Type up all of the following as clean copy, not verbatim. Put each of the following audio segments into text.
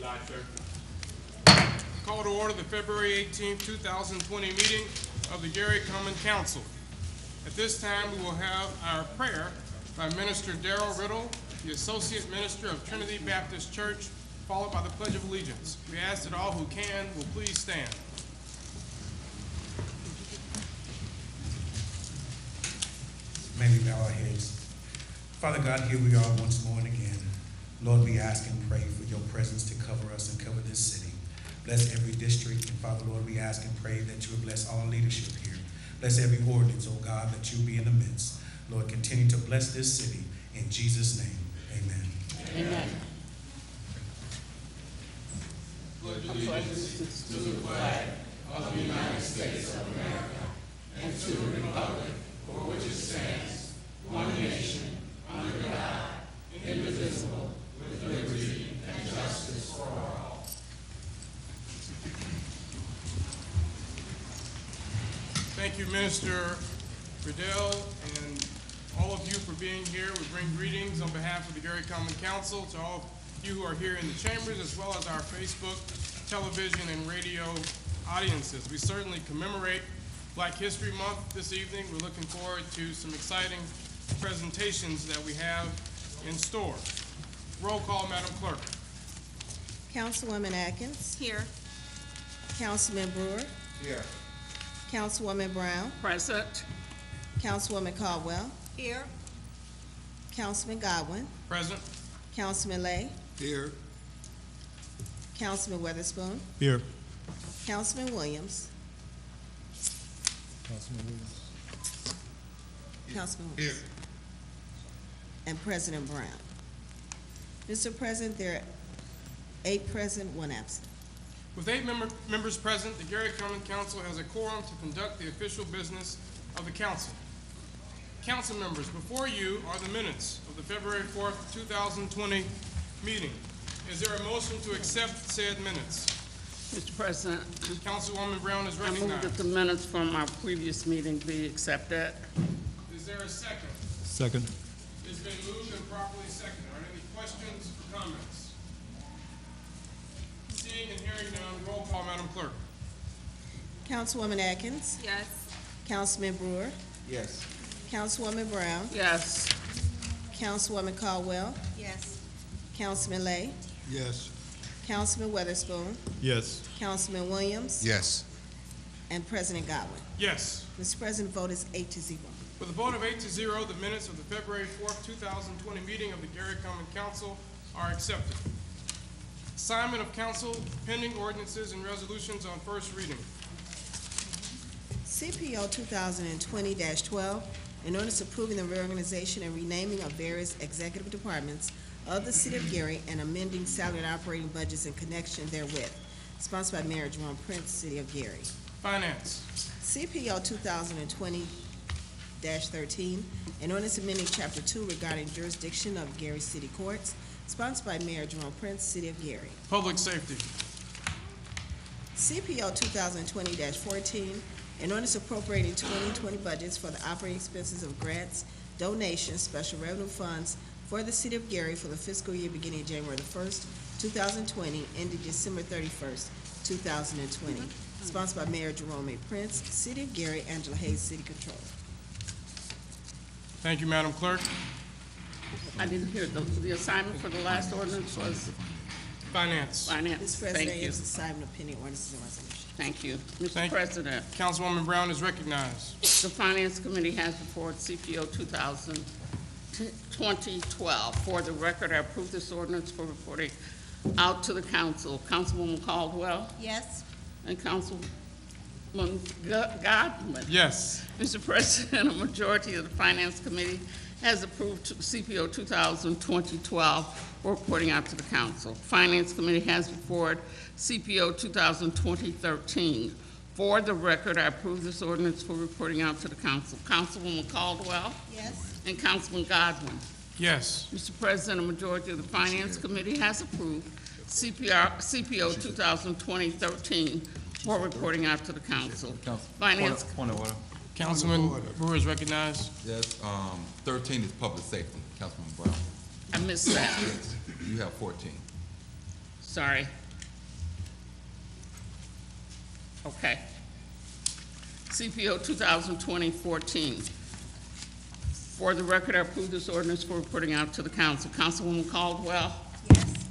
Eli, sir. Call to order the February 18th, 2020 meeting of the Gary Common Council. At this time, we will have our prayer by Minister Darrell Riddle, the Associate Minister of Trinity Baptist Church, followed by the Pledge of Allegiance. We ask that all who can will please stand. May we bow our heads. Father God, here we are once more and again. Lord, we ask and pray for your presence to cover us and cover this city. Bless every district, and Father, Lord, we ask and pray that you will bless all leadership here. Bless every ordinance, oh God, that you be in the midst. Lord, continue to bless this city. In Jesus' name, amen. Amen. Pledge allegiance to the flag of the United States of America and to the republic for which it stands, one nation, under God, indivisible, with liberty and justice for all. Thank you, Minister Riddle, and all of you for being here. We bring greetings on behalf of the Gary Common Council to all of you who are here in the chambers, as well as our Facebook, television, and radio audiences. We certainly commemorate Black History Month this evening. We're looking forward to some exciting presentations that we have in store. Roll call, Madam Clerk. Councilwoman Atkins. Here. Councilman Brewer. Here. Councilwoman Brown. Present. Councilwoman Caldwell. Here. Councilman Godwin. Present. Councilman Lay. Here. Councilman Weatherspoon. Here. Councilman Williams. Councilman Williams. And President Brown. Mr. President, there are 8 present, 1 absent. With 8 members present, the Gary Common Council has a quorum to conduct the official business of the council. Council members, before you are the minutes of the February 4th, 2020 meeting. Is there a motion to accept said minutes? Mr. President, Councilwoman Brown is I move that recognized. the minutes from our previous meeting be accepted. Is there a second? Second. It's been moved and properly seconded. Are there any questions or comments? Seeing and hearing none, roll call, Madam Clerk. Councilwoman Atkins. Yes. Councilman Brewer. Yes. Councilwoman Brown. Yes. Councilwoman Caldwell. Yes. Councilman Lay. Yes. Councilman Weatherspoon. Yes. Councilman Williams. Yes. And President Godwin. Yes. Mr. President, vote is 8-0. With a vote of 8-0, the minutes of the February 4th, 2020 meeting of the Gary Common Council are accepted. Assignment of council pending ordinances and resolutions on first reading. CPO 2020-12, an ordinance approving the reorganization and renaming of various executive departments of the City of Gary and amending salary and operating budgets in connection therewith. Sponsored by Mayor Jerome Prince, City of Gary. Finance. CPO 2020-13, an ordinance amending Chapter 2 regarding jurisdiction of Gary City Courts. Sponsored by Mayor Jerome Prince, City of Gary. Public safety. CPO 2020-14, an ordinance appropriating 2020 budgets for the operating expenses of grants, donations, special revenue funds for the City of Gary for the fiscal year beginning January the 1st, 2020, ending December 31st, 2020. Sponsored by Mayor Jerome A. Prince, City of Gary, Angela Hayes, City Controller. Thank you, Madam Clerk. I didn't hear the assignment for the last ordinance was Finance. finance. This President, Thank you. is assignment of pending ordinances and resolutions. Thank you. Mr. Thank you. President, Councilwoman Brown is recognized. the Finance Committee has before it CPO 2012. For the record, I approve this ordinance for reporting out to the council. Councilwoman Caldwell Yes. and Councilman Godwin. Yes. Mr. President, a majority of the Finance Committee has approved CPO 2012 for reporting out to the council. Finance Committee has before it CPO 2020-13. For the record, I approve this ordinance for reporting out to the council. Councilwoman Caldwell Yes. and Councilman Godwin. Yes. Mr. President, a majority of the Finance Committee has approved CPO 2020-13 for reporting out to the council. Finance. Point of order. Councilman Brewer is recognized. Yes, 13 is public safety, Councilman Brown. I missed that. Yes, you have 14. Sorry. Okay. CPO 2020-14. For the record, I approve this ordinance for reporting out to the council. Councilwoman Caldwell? Yes.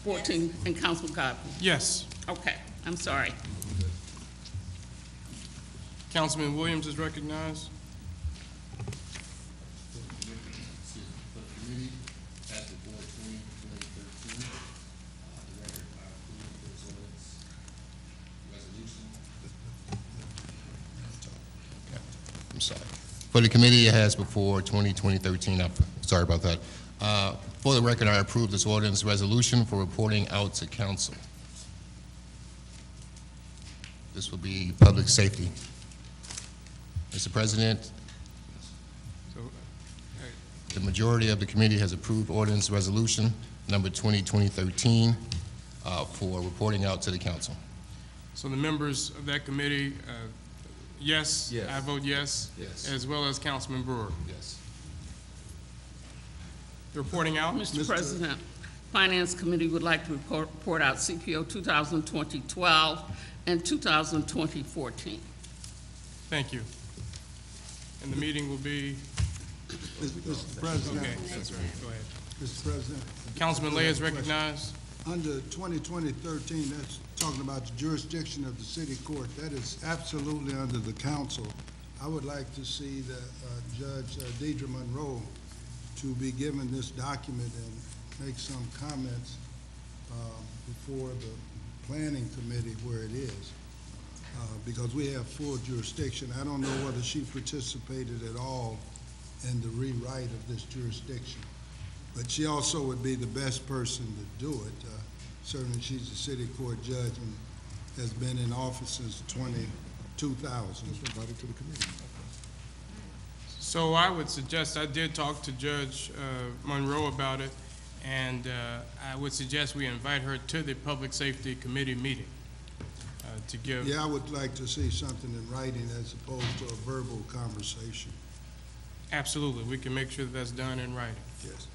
14, and Councilman Godwin? Yes. Okay, I'm sorry. Councilman Williams is recognized. For the committee, as the board 2013, the record, I approve this ordinance resolution. I'm sorry. For the committee, it has before 2013, I'm sorry about that. For the record, I approve this ordinance resolution for reporting out to council. This will be public safety. Mr. President, So, the majority of the committee has approved ordinance resolution number 2013 for reporting out to the council. so the members of that committee, yes? Yes. I vote yes. Yes. As well as Councilman Brewer. Yes. The reporting out? Mr. President, Finance Committee would like to report out CPO 2020-12 and 2020-14. Thank you. And the meeting will be, Mr. President, okay, that's right, go ahead. Mr. President, Councilman Lay is recognized. under 2020-13, that's talking about the jurisdiction of the city court. That is absolutely under the council. I would like to see the Judge Deidre Monroe to be given this document and make some comments before the planning committee where it is, because we have full jurisdiction. I don't know whether she participated at all in the rewrite of this jurisdiction, but she also would be the best person to do it. Certainly, she's a city court judge and has been in office since 2000. So I would suggest, I did talk to Judge Monroe about it, and I would suggest we invite her to the Public Safety Committee meeting to give. Yeah, I would like to see something in writing as opposed to a verbal conversation. Absolutely, we can make sure that that's done in writing. Yes.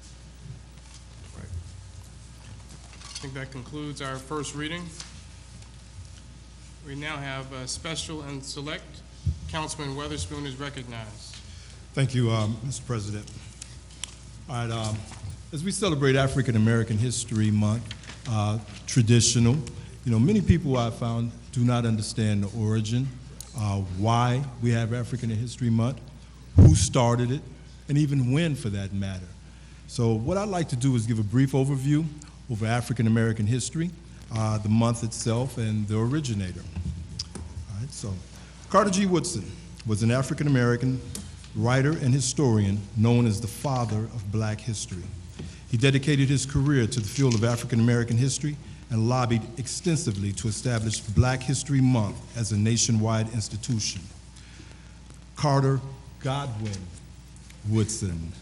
I think that concludes our first reading. We now have special and select. Councilman Weatherspoon is recognized. Thank you, Mr. President. All right, as we celebrate African American History Month, traditional, many people I found do not understand the origin, why we have African History Month, who started it, and even when, for that matter. So what I'd like to do is give a brief overview over African American history, the month itself, and the originator. All right, so Carter G. Woodson was an African American writer and historian known as the father of black history. He dedicated his career to the field of African American history and lobbied extensively to establish Black History Month as a nationwide institution. Carter Godwin Woodson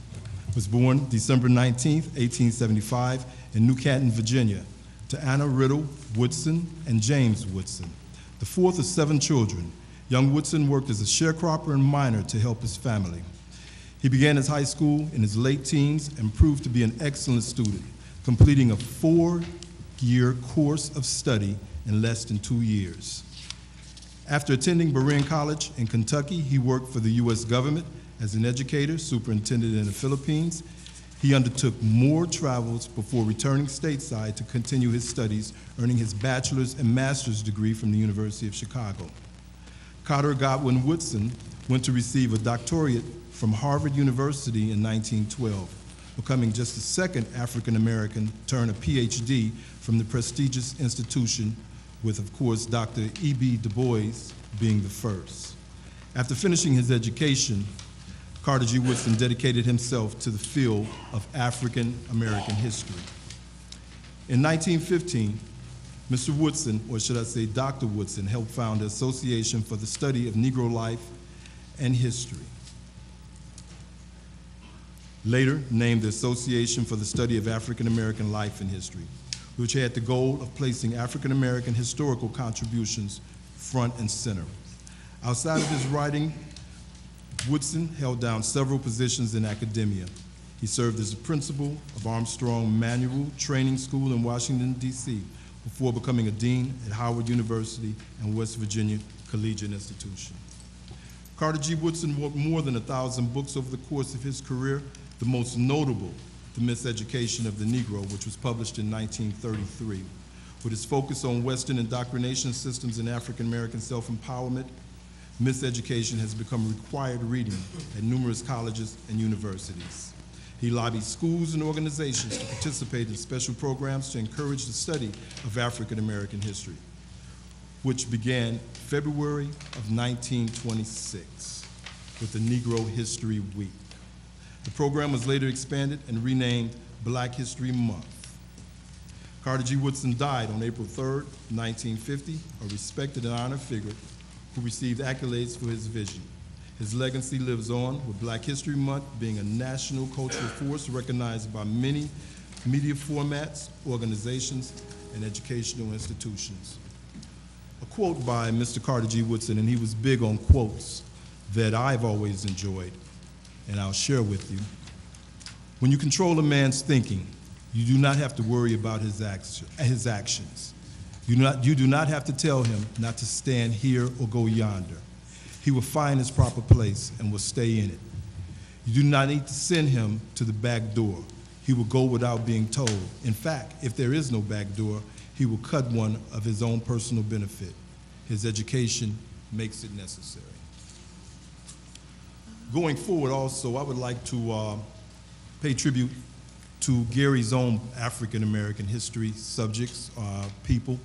was born December 19, 1875, in New Canton, Virginia, to Anna Riddle Woodson and James Woodson. The fourth of 7 children, young Woodson worked as a sharecropper and miner to help his family. He began his high school in his late teens and proved to be an excellent student, completing a 4-year course of study in less than 2 years. After attending Berean College in Kentucky, he worked for the U.S. government as an educator, superintendent in the Philippines. He undertook more travels before returning stateside to continue his studies, earning his bachelor's and master's degree from the University of Chicago. Carter Godwin Woodson went to receive a doctorate from Harvard University in 1912, becoming just the second African American to earn a PhD from the prestigious institution, with, of course, Dr. E.B. Du Bois being the first. After finishing his education, Carter G. Woodson dedicated himself to the field of African American history. In 1915, Mr. Woodson, or should I say Dr. Woodson, helped found the Association for the Study of Negro Life and History. Later named the Association for the Study of African American Life and History, which had the goal of placing African American historical contributions front and center. Outside of his writing, Woodson held down several positions in academia. He served as the principal of Armstrong Manual Training School in Washington, D.C., before becoming a dean at Howard University and West Virginia Collegiate Institution. Carter G. Woodson wrote more than 1,000 books over the course of his career, the most notable, The Miseducation of the Negro, which was published in 1933. With its focus on Western indoctrination systems and African American self-empowerment, Miseducation has become required reading at numerous colleges and universities. He lobbied schools and organizations to participate in special programs to encourage the study of African American history, which began February of 1926 with the Negro History Week. The program was later expanded and renamed Black History Month. Carter G. Woodson died on April 3rd, 1950, a respected and honored figure who received accolades for his vision. His legacy lives on, with Black History Month being a national cultural force recognized by many media formats, organizations, and educational institutions. A quote by Mr. Carter G. Woodson, and he was big on quotes that I've always enjoyed, and I'll share with you. When you control a man's thinking, you do not have to worry about his actions. You do not have to tell him not to stand here or go yonder. He will find his proper place and will stay in it. You do not need to send him to the back door. He will go without being told. In fact, if there is no back door, he will cut one of his own personal benefit. His education makes it necessary. Going forward also, I would like to pay tribute to Gary's own African American history subjects, people.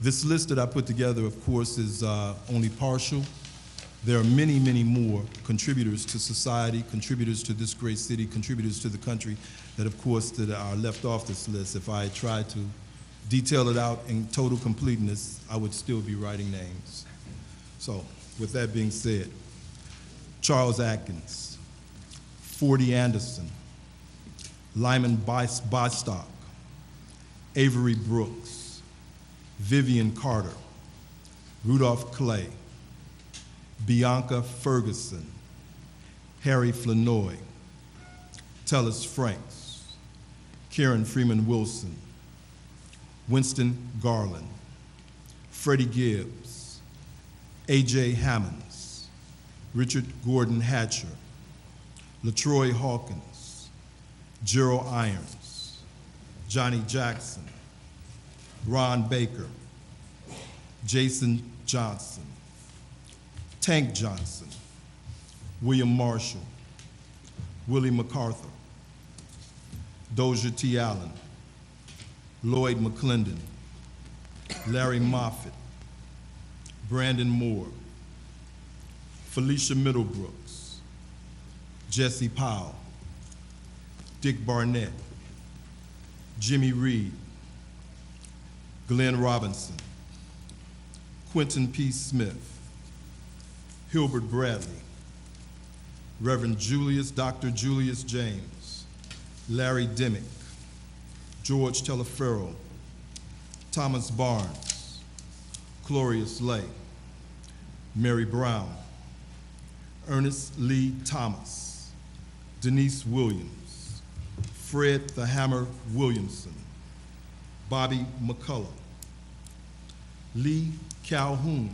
This list that I put together, of course, is only partial. There are many, many more contributors to society, contributors to this great city, contributors to the country that, of course, that are left off this list. If I tried to detail it out in total completeness, I would still be writing names. So, with that being said, Charles Atkins, Fordy Anderson, Lyman Bostock, Avery Brooks, Vivian Carter, Rudolph Clay, Bianca Ferguson, Harry Flanoy, Tellis Franks, Karen Freeman Wilson, Winston Garland, Freddie Gibbs, A.J. Hammonds, Richard Gordon Hatcher, LaTroy Hawkins, Gerald Irons, Johnny Jackson, Ron Baker, Jason Johnson, Tank Johnson, William Marshall, Willie MacArthur, Dozier T. Allen, Lloyd McClendon, Larry Moffett, Brandon Moore, Felicia Middlebrooks, Jesse Powell, Dick Barnett, Jimmy Reed, Glenn Robinson, Quentin P. Smith, Hilbert Bradley, Reverend Dr. Julius James, Larry Dimmick, George Telefero, Thomas Barnes, Clorius Lay, Mary Brown, Ernest Lee Thomas, Denise Williams, Fred the Hammer Williamson, Bobby McCullough, Lee Calhoun,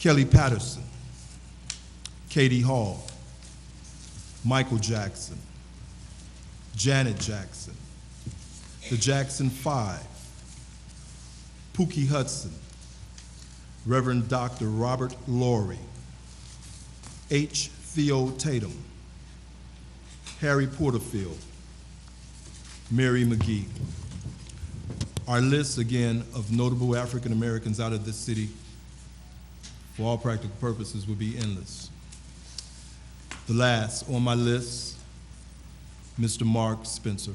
Kelly Patterson, Katie Hall, Michael Jackson, Janet Jackson, the Jackson Five, Pookie Hudson, Reverend Dr. Robert Laurie, H. Theo Tatum, Harry Porterfield, Mary McGee. Our list, again, of notable African Americans out of this city, for all practical purposes, would be endless. The last on my list, Mr. Mark Spencer.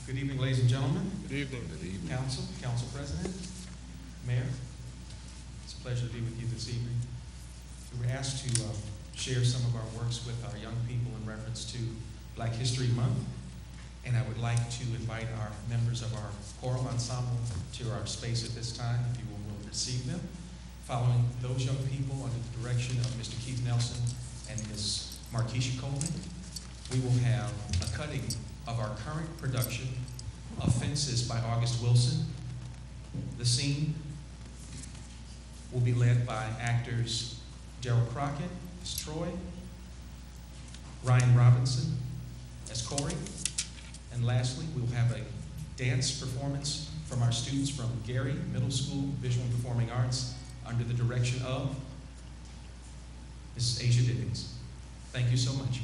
Good evening, ladies and gentlemen. Good evening. Council, Council President, Mayor. It's a pleasure to be with you this evening. We were asked to share some of our works with our young people in reference to Black History Month. And I would like to invite our members of our choral ensemble to our space at this time, if you will receive them. Following those young people under the direction of Mr. Keith Nelson and Ms. Markeisha Coleman, we will have a cutting of our current production of Fences by August Wilson. The scene will be led by actors Gerald Crockett as Troy, Ryan Robinson as Corey, and lastly, we will have a dance performance from our students from Gary Middle School Visual and Performing Arts under the direction of Mrs. Asia Diggins. Thank you so much.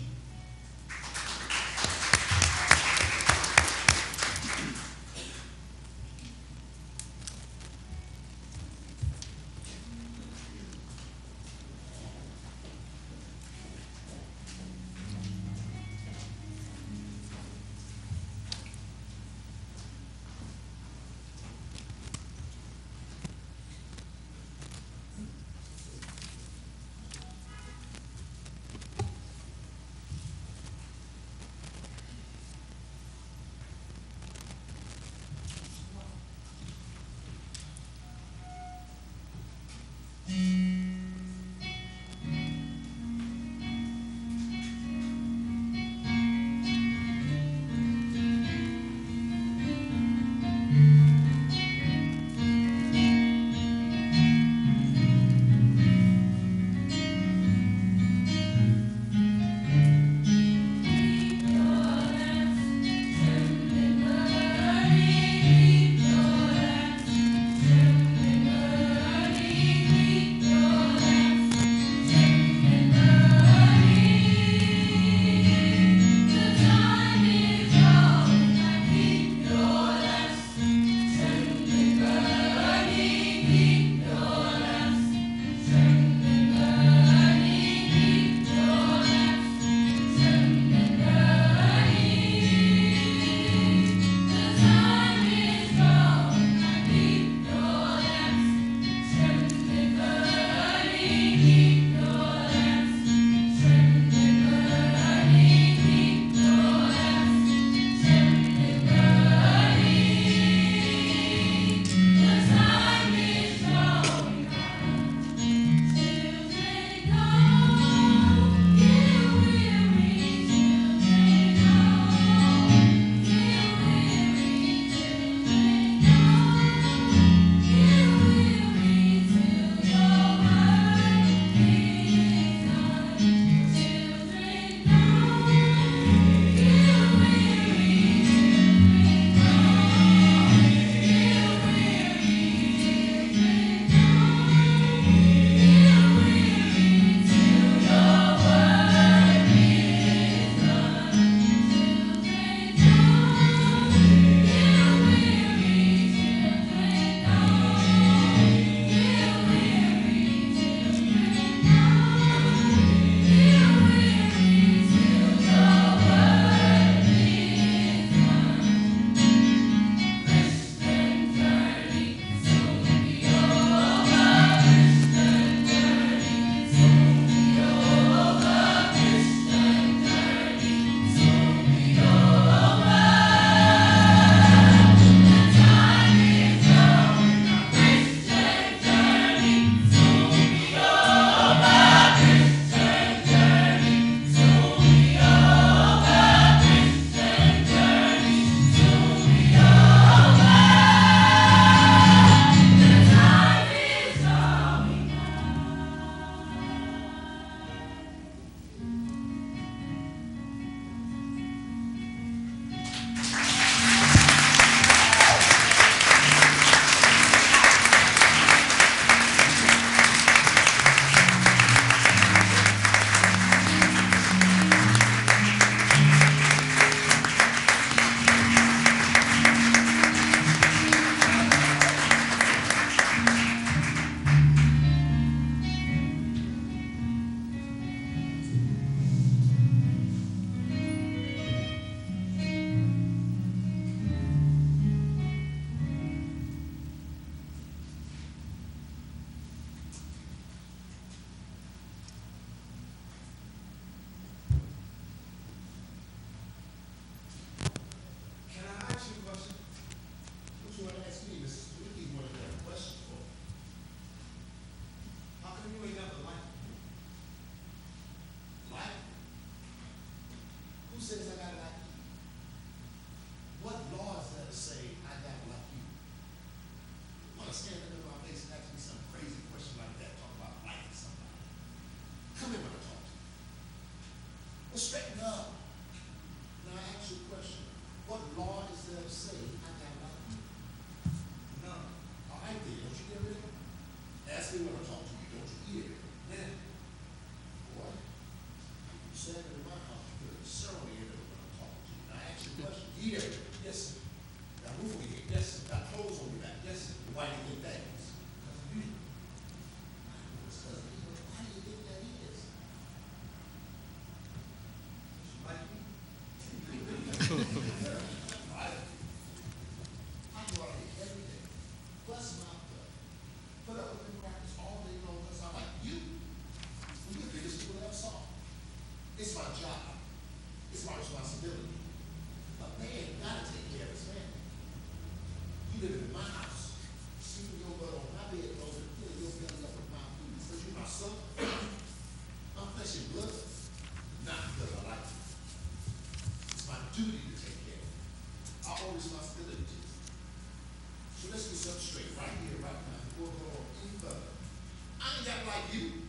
like you.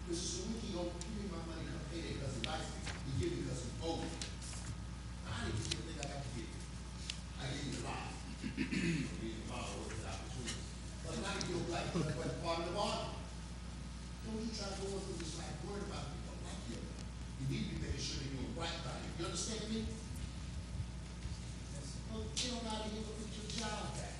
Mr. Sawicki don't give me my money come payday because he likes me. He give me because he's old. I didn't give you everything I got to give you. I gave you a lot. I gave you a lot of work and opportunities. But now you don't like what part of the bargain. Don't you try to go through this life worried about people like you. You need to be making sure they're doing right by you. You understand me? Well, get on out of here and get your job back.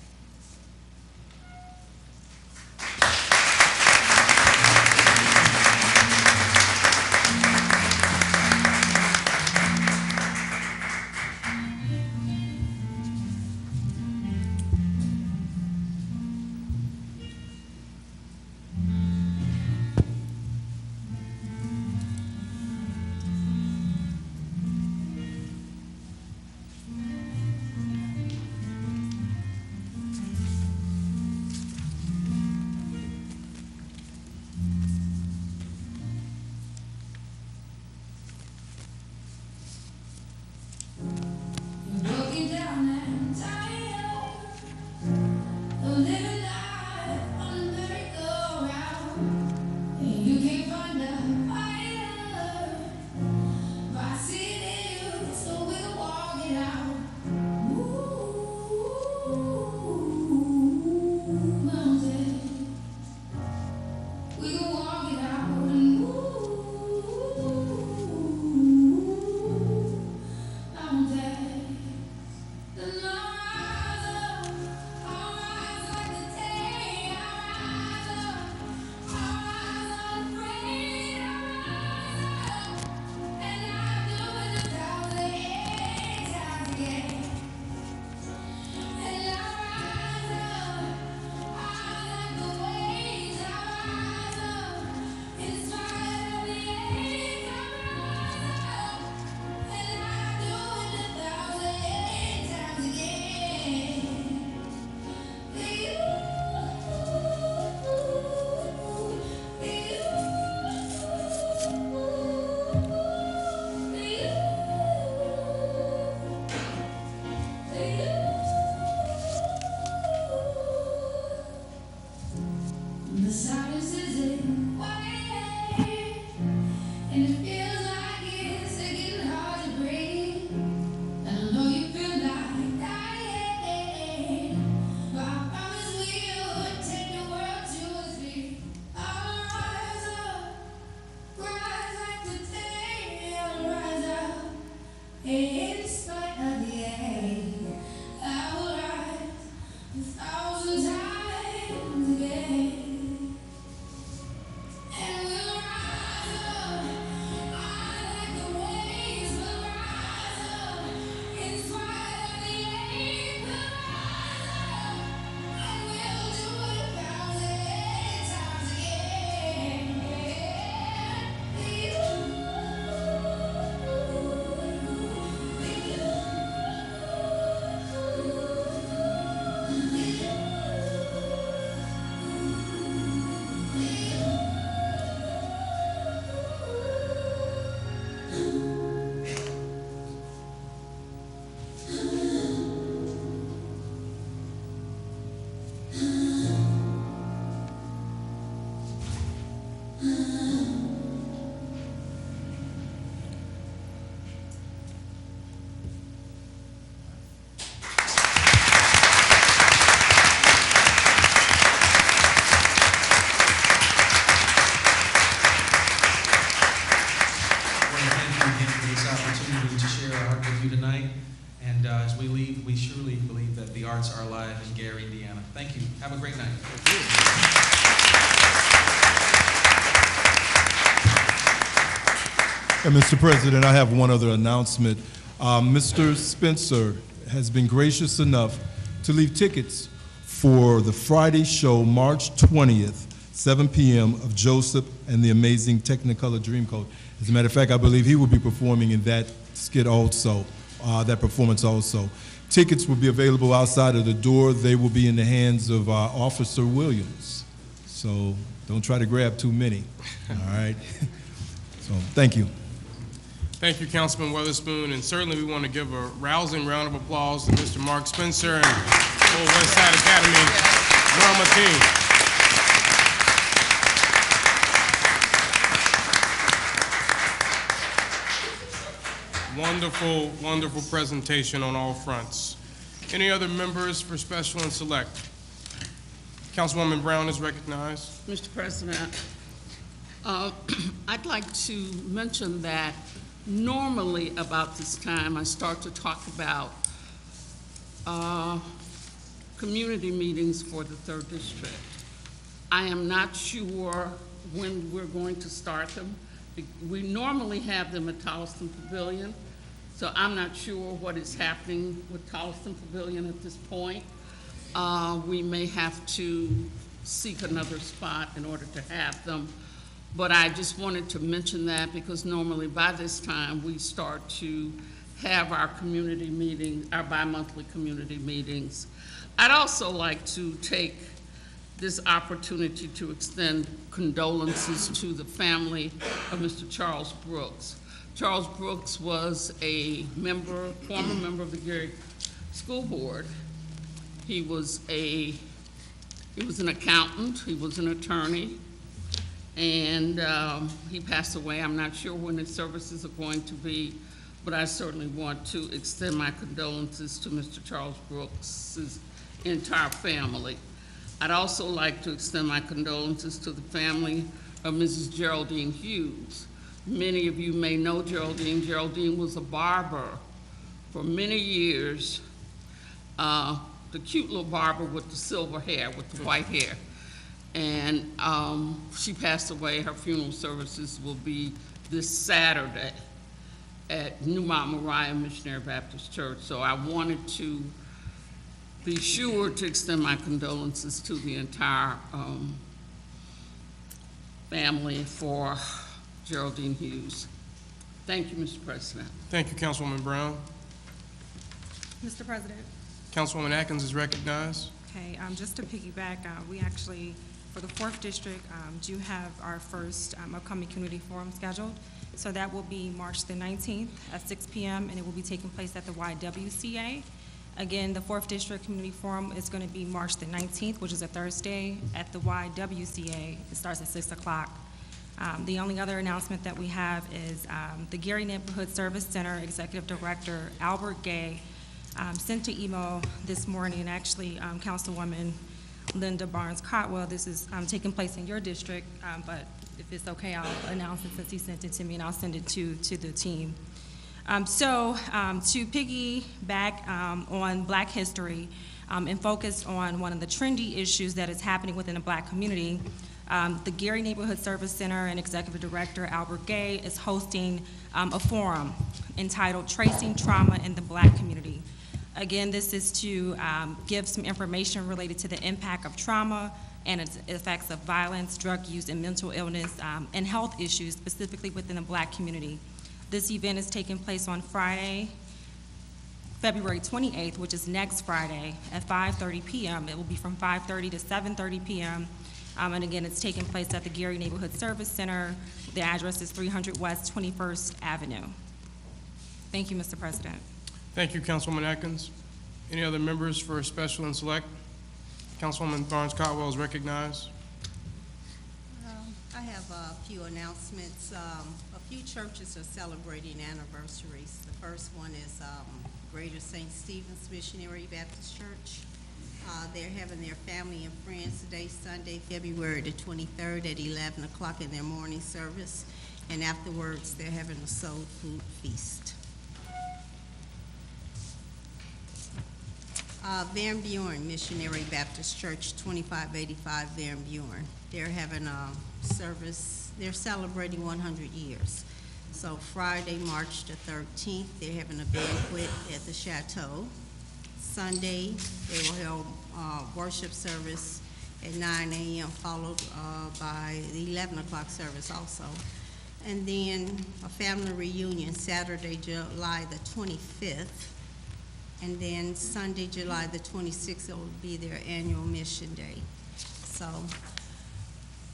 Broken down and tired of living life on a merry-go-round, and you can't find a fighter, but I see it in you, so we'll walk it out. Ooh, mountain, we can walk it out, and mountain. The rise like the day, I rise unafraid, I rise up, and I do it 1,008 times again. And I rise like the waves, I rise up, in spite of the age, I rise up, and I do it 1,008 times again. The silence is quiet, and it feels like it's getting hard to breathe. And I know you feel like dying, but I promise we'll take the world to its feet. I'll rise up, rise like the day, I'll rise up, in spite of the age. I will rise 1,000 times again. And we'll rise up, like the waves will rise up, in spite of the age, we'll rise up, and we'll do it 1,008 times again. As we leave, we surely believe that the arts are alive in Gary, Indiana. Thank you. Have a great night. And Mr. President, I have one other announcement. Mr. Spencer has been gracious enough to leave tickets for the Friday show, March 20th, 7 p.m. of Joseph and the Amazing Technicolor Dreamcoat. As a matter of fact, I believe he will be performing in that skit also, that performance also. Tickets will be available outside of the door. They will be in the hands of Officer Williams. So don't try to grab too many, all right? So thank you. Thank you, Councilman Weatherspoon, and certainly we want to give a rousing round of applause to Mr. Mark Spencer and Old West Side Academy drama team. Wonderful, wonderful presentation on all fronts. Any other members for special and select? Councilwoman Brown is recognized. Mr. President, I'd like to mention that normally about this time, I start to talk about community meetings for the 3rd District. I am not sure when we're going to start them. We normally have them at Tolleson Pavilion, so I'm not sure what is happening with Tolleson Pavilion at this point. We may have to seek another spot in order to have them, but I just wanted to mention that because normally by this time we start to have our community meetings, our bi-monthly community meetings. I'd also like to take this opportunity to extend condolences to the family of Mr. Charles Brooks. Charles Brooks was a former member of the Gary School Board. He was an accountant, he was an attorney, and he passed away. I'm not sure when his services are going to be, but I certainly want to extend my condolences to Mr. Charles Brooks' entire family. I'd also like to extend my condolences to the family of Mrs. Geraldine Hughes. Many of you may know Geraldine. Geraldine was a barber for many years, the cute little barber with the silver hair, with the white hair. And she passed away. Her funeral services will be this Saturday at New Mount Moriah Missionary Baptist Church. So I wanted to be sure to extend my condolences to the entire family for Geraldine Hughes. Thank you, Mr. President. Thank you, Councilwoman Brown. Mr. President. Councilwoman Atkins is recognized. Okay, just to piggyback, we actually, for the 4th District, do have our first upcoming community forum scheduled. So that will be March the 19th at 6 p.m. and it will be taking place at the YWCA. Again, the 4th District Community Forum is going to be March the 19th, which is a Thursday, at the YWCA. It starts at 6 o'clock. The only other announcement that we have is the Gary Neighborhood Service Center Executive Director Albert Gay sent an email this morning, and actually Councilwoman Linda Barnes-Cotwell, this is taking place in your district, but if it's okay, I'll announce it since he sent it to me, and I'll send it to the team. To piggyback on Black history and focus on one of the trendy issues that is happening within the Black community, the Gary Neighborhood Service Center and Executive Director Albert Gay is hosting a forum entitled Tracing Trauma in the Black Community. Again, this is to give some information related to the impact of trauma and its effects of violence, drug use, and mental illness, and health issues specifically within the Black community. This event is taking place on Friday, February 28th, which is next Friday at 5:30 p.m. It will be from 5:30 to 7:30 p.m. And again, it's taking place at the Gary Neighborhood Service Center. The address is 300 West 21st Avenue. Thank you, Mr. President. Thank you, Councilwoman Atkins. Any other members for special and select? Councilwoman Barnes-Cotwell is recognized. I have a few announcements. A few churches are celebrating anniversaries. The first one is Greater St. Stephen's Missionary Baptist Church. They're having their family and friends today, Sunday, February the 23rd at 11 o'clock in their morning service. And afterwards, they're having a soul food feast. Van Buren Missionary Baptist Church, 2585 Van Buren. They're having a service, they're celebrating 100 years. So Friday, March the 13th, they're having a banquet at the Chateau. Sunday, they will hold worship service at 9 a.m., followed by the 11 o'clock service also. And then a family reunion Saturday, July the 25th. And then Sunday, July the 26th, it will be their annual mission day. So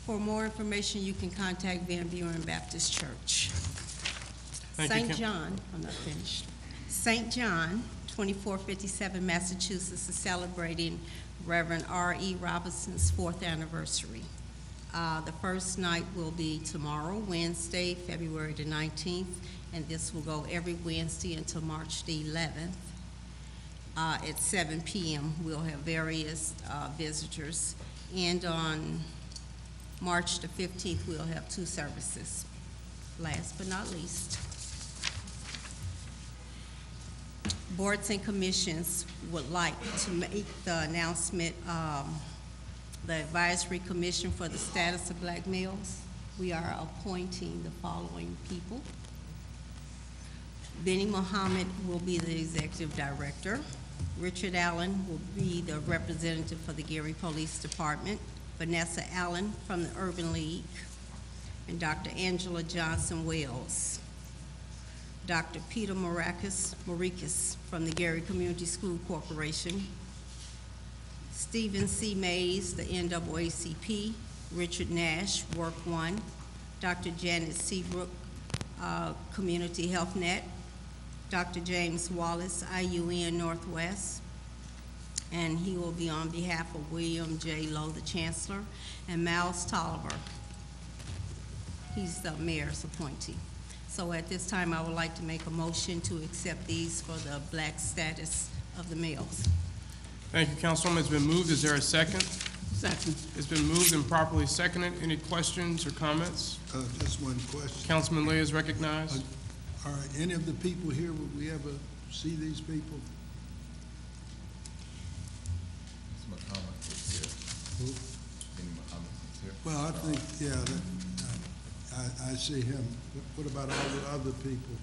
for more information, you can contact Van Buren Baptist Church. St. John, I'm not finished. St. John, 2457 Massachusetts is celebrating Reverend R.E. Robinson's 4th anniversary. The first night will be tomorrow, Wednesday, February the 19th, and this will go every Wednesday until March the 11th. At 7 p.m., we'll have various visitors. And on March the 15th, we'll have 2 services. Last but not least, boards and commissions would like to make the announcement, the Advisory Commission for the Status of Black Males. We are appointing the following people. Benny Muhammad will be the Executive Director. Richard Allen will be the representative for the Gary Police Department. Vanessa Allen from the Urban League. And Dr. Angela Johnson Wells. Dr. Peter Maricas from the Gary Community School Corporation. Stephen C. Mays, the NAACP. Richard Nash, Work One. Dr. Janet Seabrook, Community Health Net. Dr. James Wallace, IUN Northwest. And he will be on behalf of William J. Lowe, the Chancellor, and Miles Tolliver. He's the mayor's appointee. So at this time, I would like to make a motion to accept these for the black status of the males. Thank you, Councilwoman. It's been moved. Is there a second? Second. It's been moved and properly seconded. Any questions or comments? Just one question. Councilman Lay is recognized. All right, any of the people here, would we ever see these people? Who? Well, I think, I see him. What about all the other people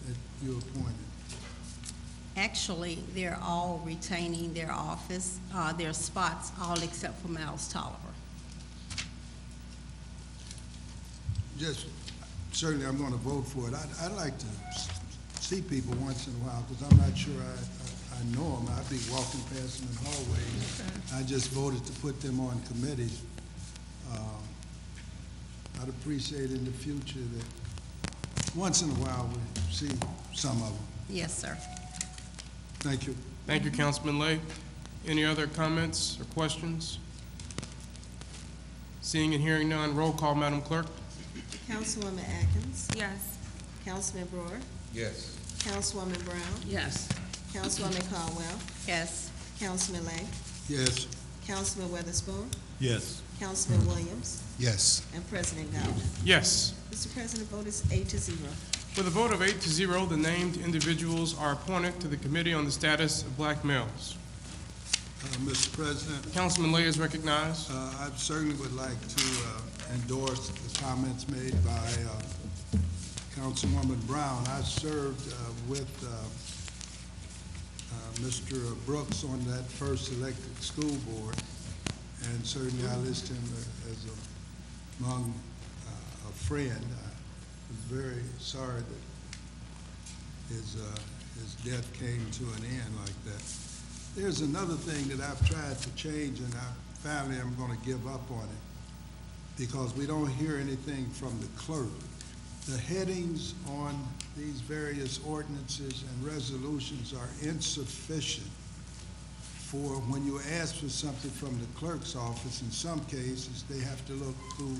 that you appointed? Actually, they're all retaining their office, their spots, all except for Miles Tolliver. Just, certainly I'm going to vote for it. I'd like to see people once in a while, because I'm not sure I know them. I'd be walking past them in hallways. I just voted to put them on committees. I'd appreciate in the future that once in a while we see some of them. Yes, sir. Thank you. Thank you, Councilman Lay. Any other comments or questions? Seeing and hearing none, roll call, Madam Clerk. Councilwoman Atkins. Yes. Councilman Brewer. Yes. Councilwoman Brown. Yes. Councilwoman Caldwell. Yes. Councilman Lang. Yes. Councilman Weatherspoon. Yes. Councilman Williams. Yes. And President Godwin. Yes. Mr. President, vote is 8-0. With a vote of 8-0, the named individuals are appointed to the Committee on the Status of Black Males. Mr. President, Councilman Lay is recognized. I certainly would like to endorse the comments made by Councilwoman Brown. I served with Mr. Brooks on that first elected school board, and certainly I list him as among a friend. I was very sorry that his death came to an end like that. There's another thing that I've tried to change, and I finally am going to give up on it, because we don't hear anything from the clerk. The headings on these various ordinances and resolutions are insufficient for when you ask for something from the clerk's office. In some cases, they have to look through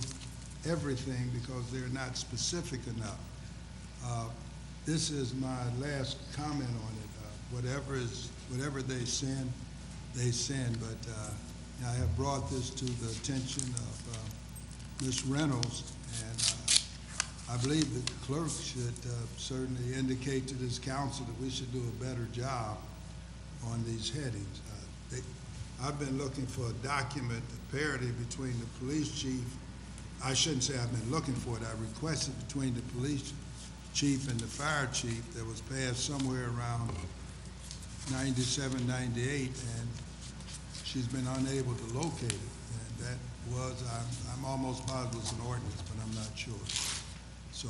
everything because they're not specific enough. This is my last comment on it. Whatever they send, but I have brought this to the attention of Ms. Reynolds, and I believe that the clerk should certainly indicate to this council that we should do a better job on these headings. I've been looking for a document, a parity between the police chief. I shouldn't say I've been looking for it. I requested between the police chief and the fire chief that was passed somewhere around 97, 98, and she's been unable to locate it. And that was, I'm almost positive it was an ordinance, but I'm not sure. So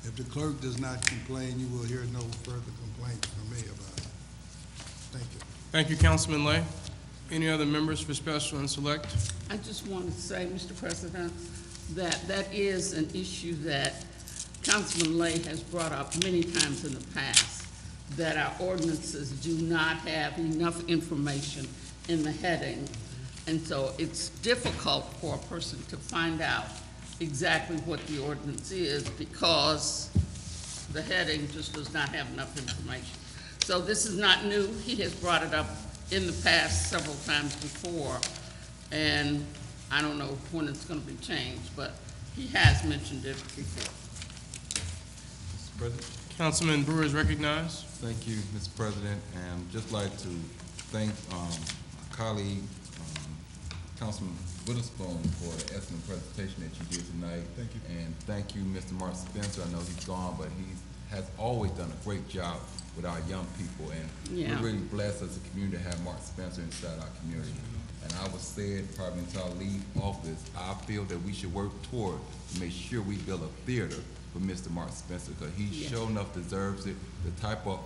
if the clerk does not complain, you will hear no further complaints from me about it. Thank you. Thank you, Councilman Lay. Any other members for special and select? I just want to say, Mr. President, that is an issue that Councilman Lay has brought up many times in the past, that our ordinances do not have enough information in the heading And so it's difficult for a person to find out exactly what the ordinance is because the heading just does not have enough information. So this is not new. He has brought it up in the past several times before, and I don't know when it's going to be changed, but he has mentioned it before. Mr. President. Councilman Brewer is recognized. Thank you, Mr. President, and just like to thank my colleague, Councilman Witherspoon, for the excellent presentation that you did tonight. Thank you. And thank you, Mr. Mark Spencer. I know he's gone, but he has always done a great job with our young people, and Yeah. we're really blessed as a community to have Mark Spencer inside our community. And I would say it probably until I leave office, I feel that we should work toward to make sure we build a theater for Mr. Mark Spencer, because he Yeah. sure enough deserves it. The type of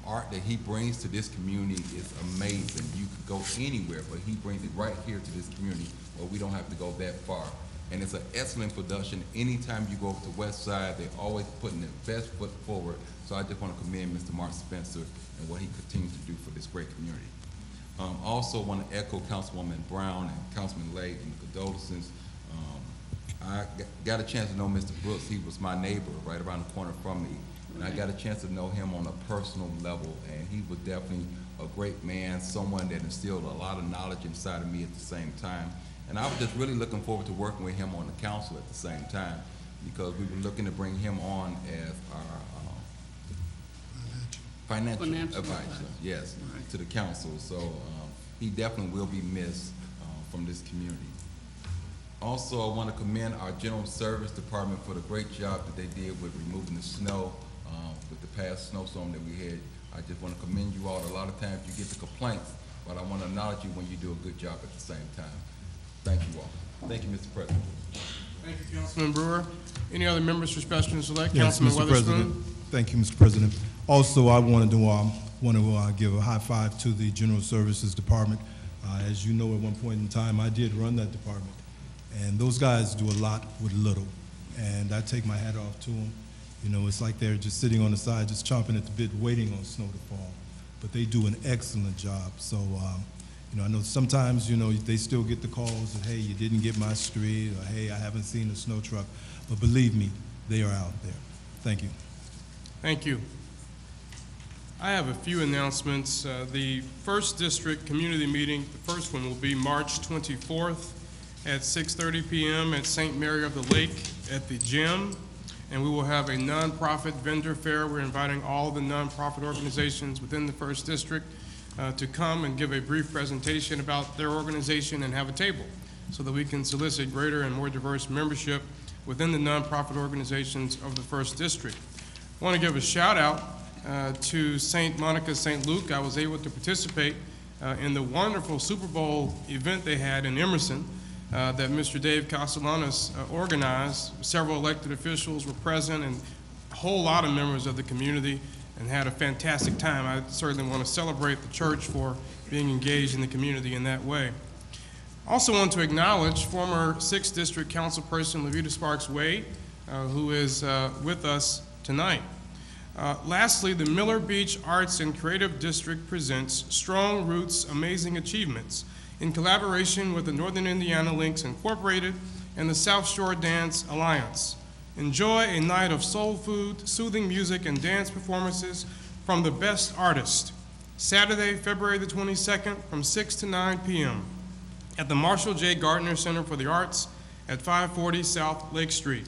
art that he brings to this community is amazing. You could go anywhere, but he brings it right here to this community where we don't have to go that far. And it's an excellent production. Anytime you go over to West Side, they're always putting their best foot forward. So I just want to commend Mr. Mark Spencer and what he continues to do for this great community. Also want to echo Councilwoman Brown and Councilman Lake and the condolences. I got a chance to know Mr. Brooks. He was my neighbor right around the corner from me. And I got a chance to know him on a personal level, and he was definitely a great man, someone that instilled a lot of knowledge inside of me at the same time. And I was just really looking forward to working with him on the council at the same time, because we were looking to bring him on as our financial advisor, yes, Right. to the council. So he definitely will be missed from this community. Also, I want to commend our General Service Department for the great job that they did with removing the snow with the past snowstorm that we had. I just want to commend you all. A lot of times you get the complaints, but I want to acknowledge you when you do a good job at the same time. Thank you all. Thank you, Mr. President. Thank you, Councilman Brewer. Any other members for special and select? Yes, Councilman Mr. Weatherspoon? President. Thank you, Mr. President. Also, I wanted to give a high five to the General Services Department. As you know, at one point in time, I did run that department. And those guys do a lot with little. And I take my hat off to them. You know, it's like they're just sitting on the side, just chomping at the bit, waiting on snow to fall. But they do an excellent job. So, you know, I know sometimes, you know, they still get the calls that, hey, you didn't get my street, or hey, I haven't seen a snow truck. But believe me, they are out there. Thank you. Thank you. I have a few announcements. The First District Community Meeting, the first one will be March 24th at 6:30 p.m. at St. Mary of the Lake at the gym. And we will have a nonprofit vendor fair. We're inviting all the nonprofit organizations within the First District to come and give a brief presentation about their organization and have a table so that we can solicit greater and more diverse membership within the nonprofit organizations of the First District. I want to give a shout out to St. Monica St. Luke. I was able to participate in the wonderful Super Bowl event they had in Emerson that Mr. Dave Castellanos organized. Several elected officials were present and a whole lot of members of the community, and had a fantastic time. I certainly want to celebrate the church for being engaged in the community in that way. Also want to acknowledge former 6th District Councilperson Levita Sparks Wade, who is with us tonight. Lastly, the Miller Beach Arts and Creative District presents Strong Roots, Amazing Achievements in collaboration with the Northern Indiana Links Incorporated and the South Shore Dance Alliance. Enjoy a night of soul food, soothing music, and dance performances from the best artists. Saturday, February the 22nd from 6 to 9 p.m. at the Marshall J. Gardner Center for the Arts at 540 South Lake Street.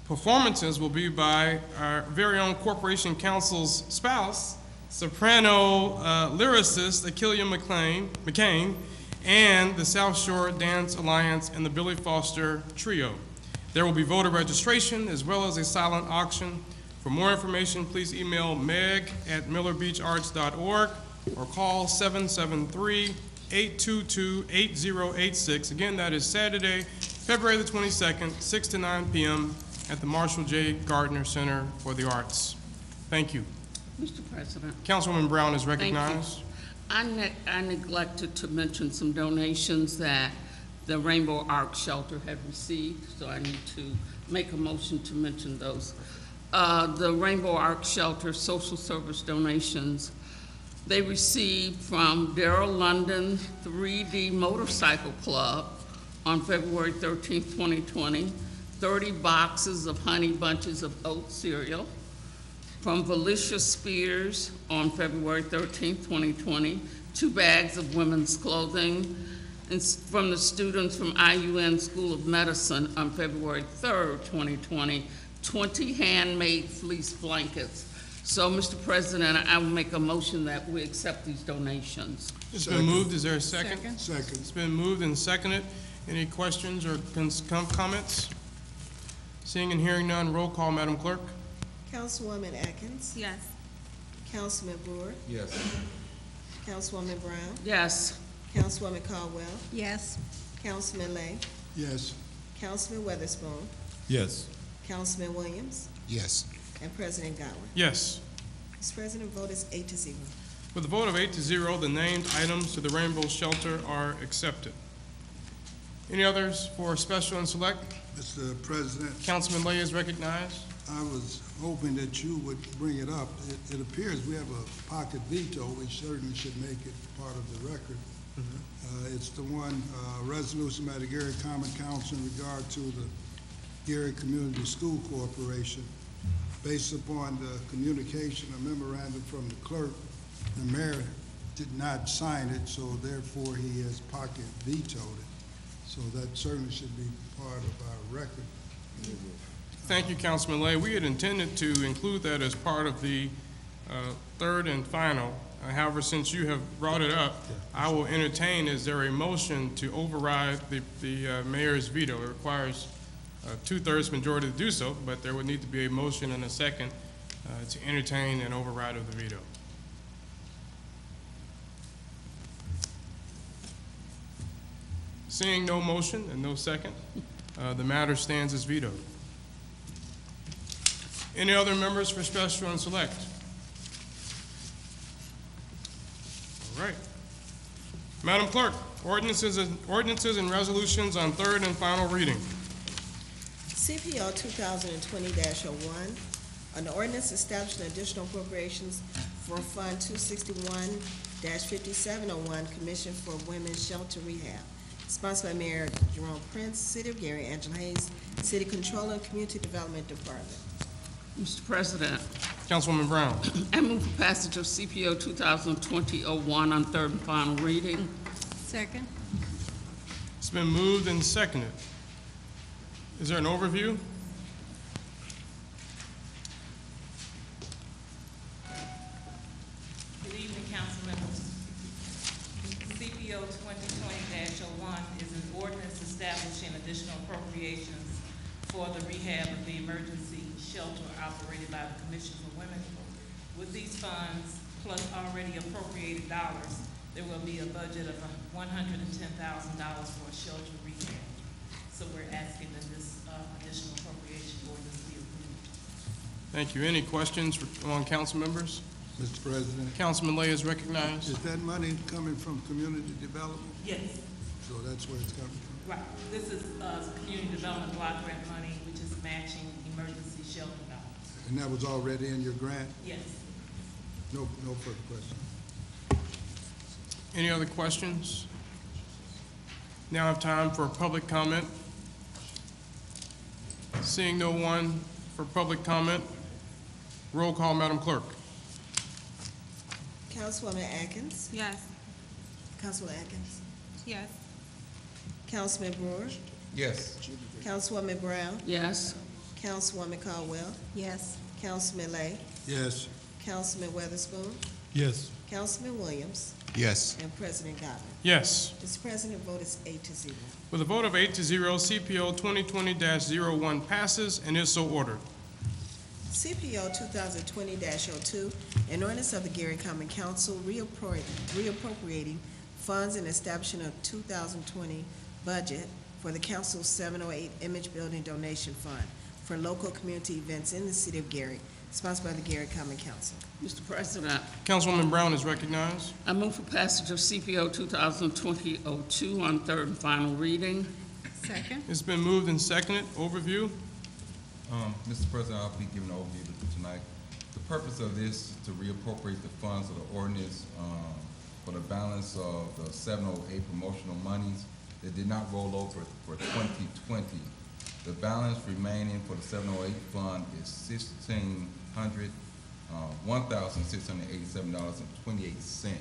Performances will be by our very own Corporation Counsel's spouse, soprano lyricist Akeelia McCain, and the South Shore Dance Alliance and the Billy Foster Trio. There will be voter registration as well as a silent auction. For more information, please email meg@millerbeacharts.org or call 773-822-8086. Again, that is Saturday, February the 22nd, 6 to 9 p.m. at the Marshall J. Gardner Center for the Arts. Thank you. Mr. President. Councilwoman Brown is Thank you. recognized. I neglected to mention some donations that the Rainbow Ark Shelter had received, so I need to make a motion to mention those. The Rainbow Ark Shelter social service donations They received from Darrell London 3D Motorcycle Club on February 13th, 2020, 30 boxes of Honey Bunches of Oat cereal. From Felicia Spears on February 13th, 2020, 2 bags of women's clothing. And from the students from IUN School of Medicine on February 3rd, 2020, 20 handmade fleece blankets. So, Mr. President, I will make a motion that we accept these donations. It's been moved. Is there a second? Second. It's been moved and seconded. Any questions or comments? Seeing and hearing none, roll call, Madam Clerk. Councilwoman Atkins. Yes. Councilman Brewer. Yes. Councilwoman Brown. Yes. Councilwoman Caldwell. Yes. Councilman Lay. Yes. Councilman Weatherspoon. Yes. Councilman Williams. Yes. And President Godwin. Yes. Mr. President, vote is 8-0. With a vote of 8-0, the named items to the Rainbow Shelter are accepted. Any others for special and select? Mr. President, Councilman Lay is recognized. I was hoping that you would bring it up. It appears we have a pocket veto. We certainly should make it part of the record. It's the one resolution by the Gary Common Council in regard to the Gary Community School Corporation. Based upon the communication, a memorandum from the clerk, the mayor did not sign it, so therefore he has pocket vetoed it. So that certainly should be part of our record. Thank you, Councilman Lay. We had intended to include that as part of the third and final. However, since you have brought it up, I will entertain, is there a motion to override the mayor's veto? It requires a 2/3 majority to do so, but there would need to be a motion and a second to entertain an override of the veto. Seeing no motion and no second, the matter stands as vetoed. Any other members for special and select? All right. Madam Clerk, ordinances and resolutions on third and final reading. CPO 2020-01, an ordinance establishing additional appropriations for Fund 261-5701, Commission for Women's Shelter Rehab, sponsored by Mayor Jerome Prince, City of Gary, Angela Hayes, City Controller and Community Development Department. Mr. President, Councilwoman Brown. I move for passage of CPO 2020-01 on third and final reading. Second. It's been moved and seconded. Is there an overview? Good evening, council members. CPO 2020-01 is an ordinance establishing additional appropriations for the rehab of the emergency shelter operated by the Commission for Women. With these funds, plus already appropriated dollars, there will be a budget of $110,000 for a shelter rehab. So we're asking that this additional appropriation ordinance be approved. Thank you. Any questions on council members? Mr. President, Councilman Lay is recognized. is that money coming from community development? Yes, So that's where it's coming from? right. This is community development block grant money, which is matching emergency shelter dollars. And that was already in your grant? Yes. No further questions. Any other questions? Now I have time for public comment. Seeing no one for public comment, roll call, Madam Clerk. Councilwoman Atkins. Yes. Councilwoman Atkins. Yes. Councilman Brewer. Yes. Councilwoman Brown. Yes. Councilwoman Caldwell. Yes. Councilman Lay. Yes. Councilman Weatherspoon. Yes. Councilman Williams. Yes. And President Godwin. Yes. Mr. President, vote is 8-0. With a vote of 8-0, CPO 2020-01 passes and is so ordered. CPO 2020-02, an ordinance of the Gary Common Council reappropriating funds and establishing a 2020 budget for the council's 708 Image Building Donation Fund for local community events in the city of Gary, sponsored by the Gary Common Council. Mr. President, Councilwoman Brown is recognized. I move for passage of CPO 2020-02 on third and final reading. Second. It's been moved and seconded. Overview. Mr. President, I'll be giving an overview tonight. The purpose of this is to reappropriate the funds of the ordinance for the balance of the 708 promotional monies that did not roll over for 2020. The balance remaining for the 708 fund is $1,687.28.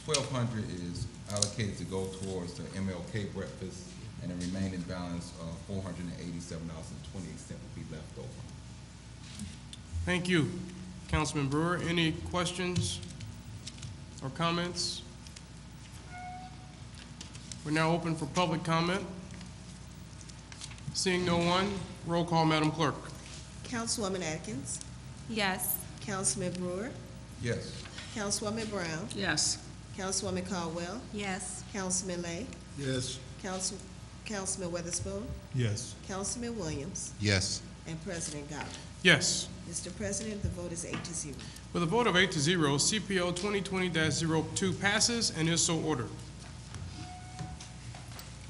$1,200 is allocated to go towards the MLK breakfast, and the remaining balance of $487.28 will be left over. Thank you, Councilman Brewer. Any questions or comments? We're now open for public comment. Seeing no one, roll call, Madam Clerk. Councilwoman Atkins, Yes. Councilman Brewer, Yes. Councilwoman Brown, Yes. Councilwoman Caldwell, Yes. Councilman Lay, Yes. Councilman Weatherspoon, Yes. Councilman Williams, Yes. and President Godwin. Yes. Mr. President, the vote is 8-0. With a vote of 8-0, CPO 2020-02 passes and is so ordered.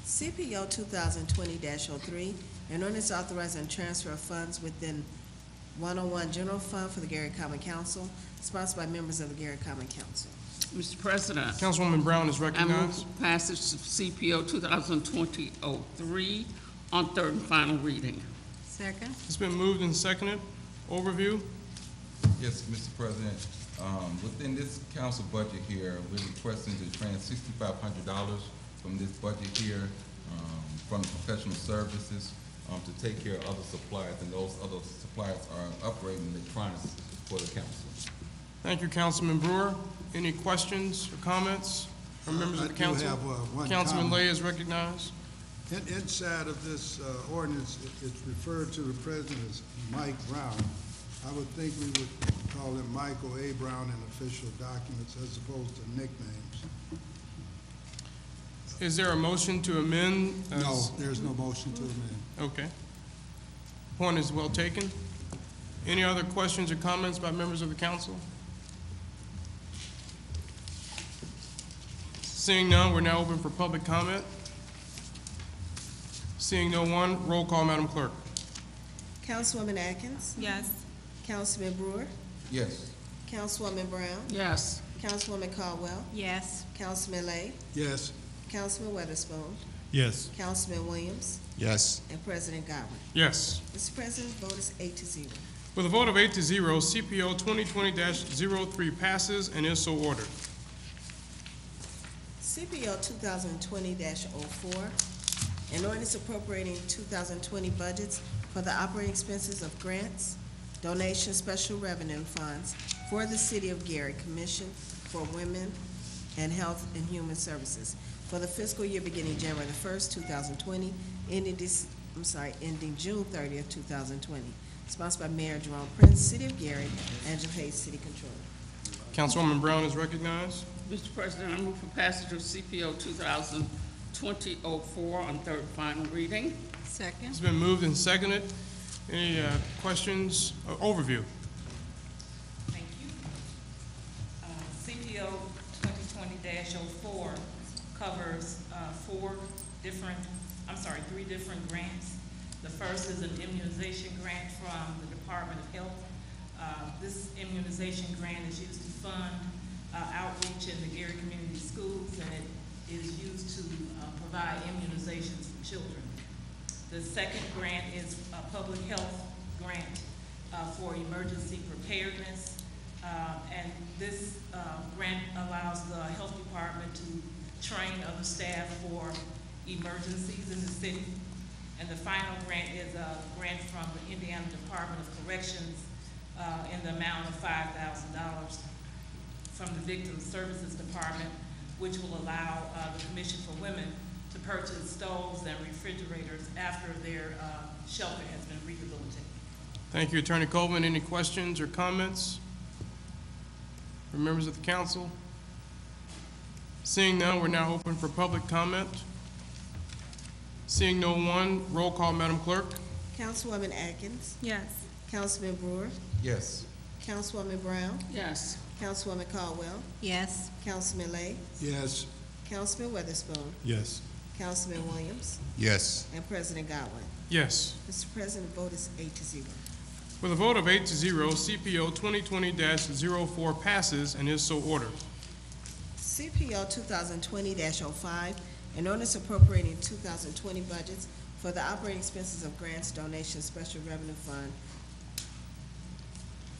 CPO 2020-03, an ordinance authorizing transfer of funds within 101 General Fund for the Gary Common Council, sponsored by members of the Gary Common Council. Mr. President. Councilwoman Brown is I move recognized. for passage of CPO 2020-03 on third and final reading. Second? It's been moved and seconded. Overview. Yes, Mr. President. Within this council budget here, we're requesting to transfer $6,500 from this budget here, from professional services, to take care of other suppliers, and those other suppliers are upgrading electronics for the council. Thank you, Councilman Brewer. Any questions or comments from members of the council? I do have one Councilman comment. Lay is recognized. Inside of this ordinance, it's referred to the president as Mike Brown. I would think we would call him Michael A. Brown in official documents as opposed to nicknames. Is there a motion to amend? No, there's no motion to amend. Okay. Point is well taken. Any other questions or comments by members of the council? Seeing none, we're now open for public comment. Seeing no one, roll call, Madam Clerk. Councilwoman Atkins, Yes. Councilman Brewer, Yes. Councilwoman Brown, Yes. Councilwoman Caldwell, Yes. Councilman Lay, Yes. Councilman Weatherspoon, Yes. Councilman Williams, Yes. and President Godwin. Yes. Mr. President, vote is 8-0. With a vote of 8-0, CPO 2020-03 passes and is so ordered. CPO 2020-04, an ordinance appropriating 2020 budgets for the operating expenses of grants, donations, special revenue funds for the City of Gary Commission for Women and Health and Human Services for the fiscal year beginning January the 1st, 2020, ending June 30th, 2020. Sponsored by Mayor Jerome Prince, City of Gary, Angela Hayes, City Controller. Councilwoman Brown is recognized. Mr. President, I move for passage of CPO 2020-04 on third and final reading. Second? It's been moved and seconded. Any questions? Overview. Thank you. CPO 2020-04 covers three different grants. The first is an immunization grant from the Department of Health. This immunization grant is used to fund outreach in the Gary Community Schools, and it is used to provide immunizations for children. The second grant is a public health grant for emergency preparedness. And this grant allows the health department to train other staff for emergencies in the city. And the final grant is a grant from the Indiana Department of Corrections in the amount of $5,000 from the Victim Services Department, which will allow the Commission for Women to purchase stoves and refrigerators after their shelter has been rehabilitated. Thank you, Attorney Coleman. Any questions or comments from members of the council? Seeing none, we're now open for public comment. Seeing no one, roll call, Madam Clerk. Councilwoman Atkins, Yes. Councilman Brewer, Yes. Councilwoman Brown, Yes. Councilwoman Caldwell, Yes. Councilman Lay, Yes. Councilman Weatherspoon, Yes. Councilman Williams, Yes. and President Godwin. Yes. Mr. President, the vote is 8-0. With a vote of 8-0, CPO 2020-04 passes and is so ordered. CPO 2020-05, an ordinance appropriating 2020 budgets for the operating expenses of grants, donations, special revenue fund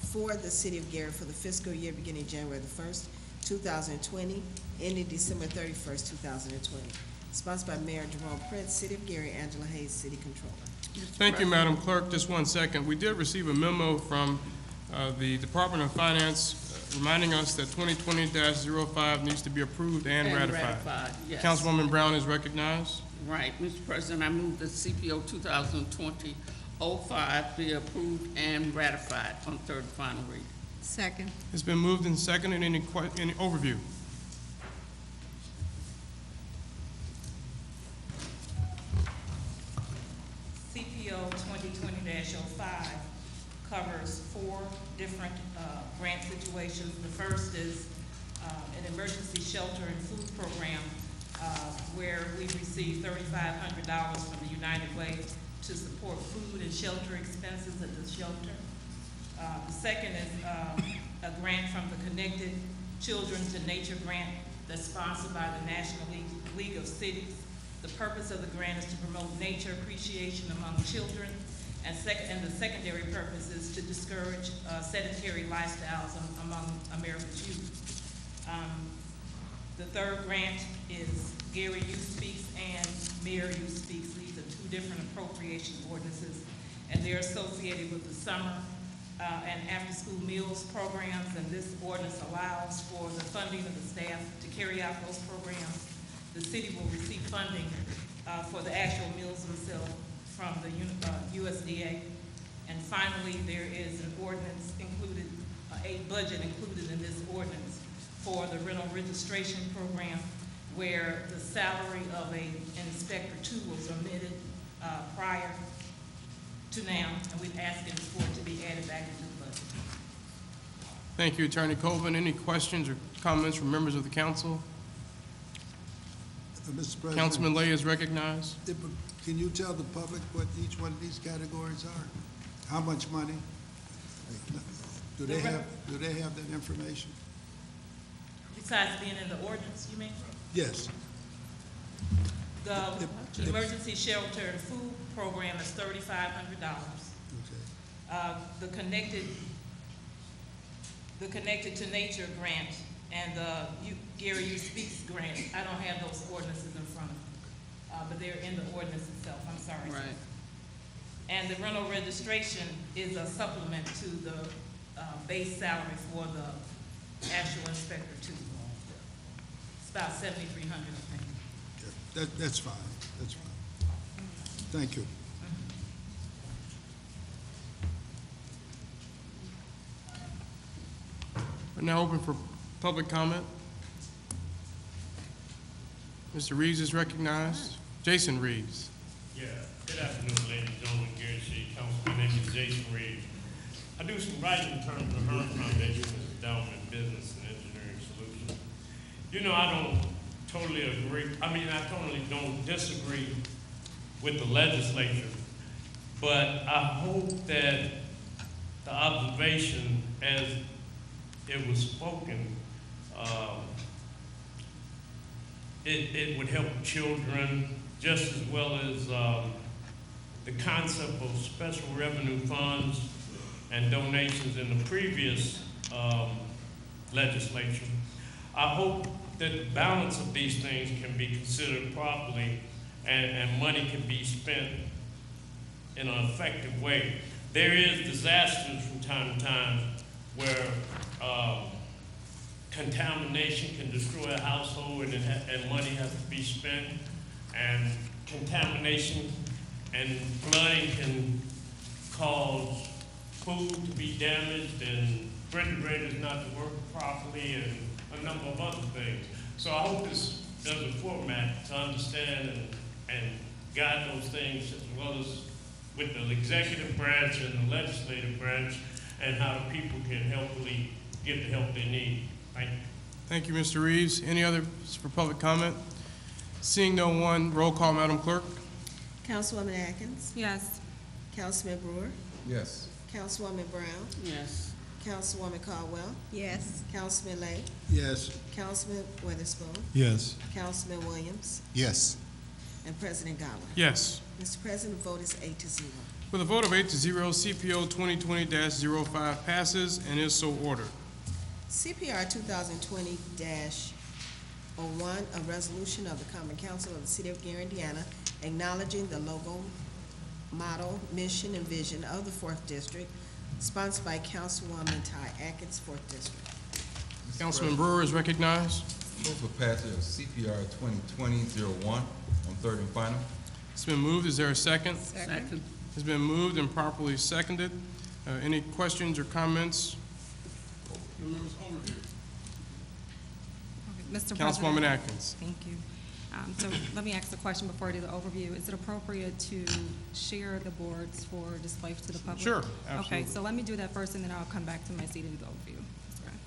for the city of Gary for the fiscal year beginning January the 1st, 2020, ending December 31st, 2020. Sponsored by Mayor Jerome Prince, City of Gary, Angela Hayes, City Controller. Thank you, Madam Clerk. Just 1 second. We did receive a memo from the Department of Finance reminding us that 2020-05 needs to be approved and ratified. Yes. Councilwoman Brown is recognized. Right, Mr. President, I move that CPO 2020-05 be approved and ratified on third and final reading. Second. It's been moved and seconded. Any overview? CPO 2020-05 covers 4 different grant situations. The first is an emergency shelter and food program where we received $3,500 from the United Way to support food and shelter expenses at the shelter. The second is a grant from the Connected Children to Nature grant that's sponsored by the National League of Cities. The purpose of the grant is to promote nature appreciation among children, and the secondary purpose is to discourage sedentary lifestyles among America's youth. The third grant is Gary Youth Speaks and Mayor Youth Speaks. These are 2 different appropriation ordinances, and they're associated with the summer and after-school meals programs, and this ordinance allows for the funding of the staff to carry out those programs. The city will receive funding for the actual meals themselves from the USDA. And finally, there is an ordinance included, a budget included in this ordinance for the rental registration program, where the salary of an inspector 2 was omitted prior to now, and we're asking for it to be added back into the budget. Thank you, Attorney Colvin. Any questions or comments from members of the council? Mr. President. Councilman Lay is recognized. Can you tell the public what each one of these categories are? How much money? Do they have that information? Besides being in the ordinance, you mean? Yes. The emergency shelter and food program is $3,500. Okay. The Connected to Nature grant and the Gary Youth Speaks grant, I don't have those ordinances in front of me, but they're in the ordinance itself. I'm sorry. Right. And the rental registration is a supplement to the base salary for the actual inspector too. It's about $7,300, I think. Okay. That's fine. That's fine. Thank you. We're now open for public comment. Mr. Reeves is recognized. Jason Reeves. Yeah, good afternoon, ladies and gentlemen, Gary City Council. My name is Jason Reeves. I do some writing in terms of the Hearn Foundation Endowment Business and Engineering Solutions. You know, I don't totally agree. I mean, I totally don't disagree with the legislature, but I hope that the observation as it was spoken, it would help children just as well as the concept of special revenue funds and donations in the previous legislature. I hope that the balance of these things can be considered properly and money can be spent in an effective way. There is disasters from time to time where contamination can destroy a household and money has to be spent, and contamination and flooding can cause food to be damaged and refrigerators not to work properly and a number of other things. So I hope there's a format to understand and guide those things, as well as with the executive branch and the legislative branch, and how the people can helpfully get the help they need. Thank you. Thank you, Mr. Reeves. Any others for public comment? Seeing no one, roll call, Madam Clerk. Councilwoman Atkins. Yes. Councilman Brewer. Yes. Councilwoman Brown, Yes. Councilwoman Caldwell, Yes. Councilman Lay, Yes. Councilman Witherspoon, Yes. Councilman Williams, Yes. and President Godwin. Yes. Mr. President, the vote is 8-0. With a vote of 8-0, CPO 2020-05 passes and is so ordered. CPR 2020-01, a resolution of the Common Council of the City of Gary, Indiana, acknowledging the logo, motto, mission, and vision of the 4th District, sponsored by Councilwoman Ty Atkins, 4th District. Councilman Brewer is recognized. Move for passage of CPR 2020-01 on third and final. It's been moved. Is there a second? Second. It's been moved and properly seconded. Any questions or comments? Mr. Councilwoman President. Atkins. Thank you. So let me ask the question before I do the overview. Is it appropriate to share the boards for display to the public? Sure, absolutely. Okay, so let me do that first, and then I'll come back to my seat and do the overview. That's right.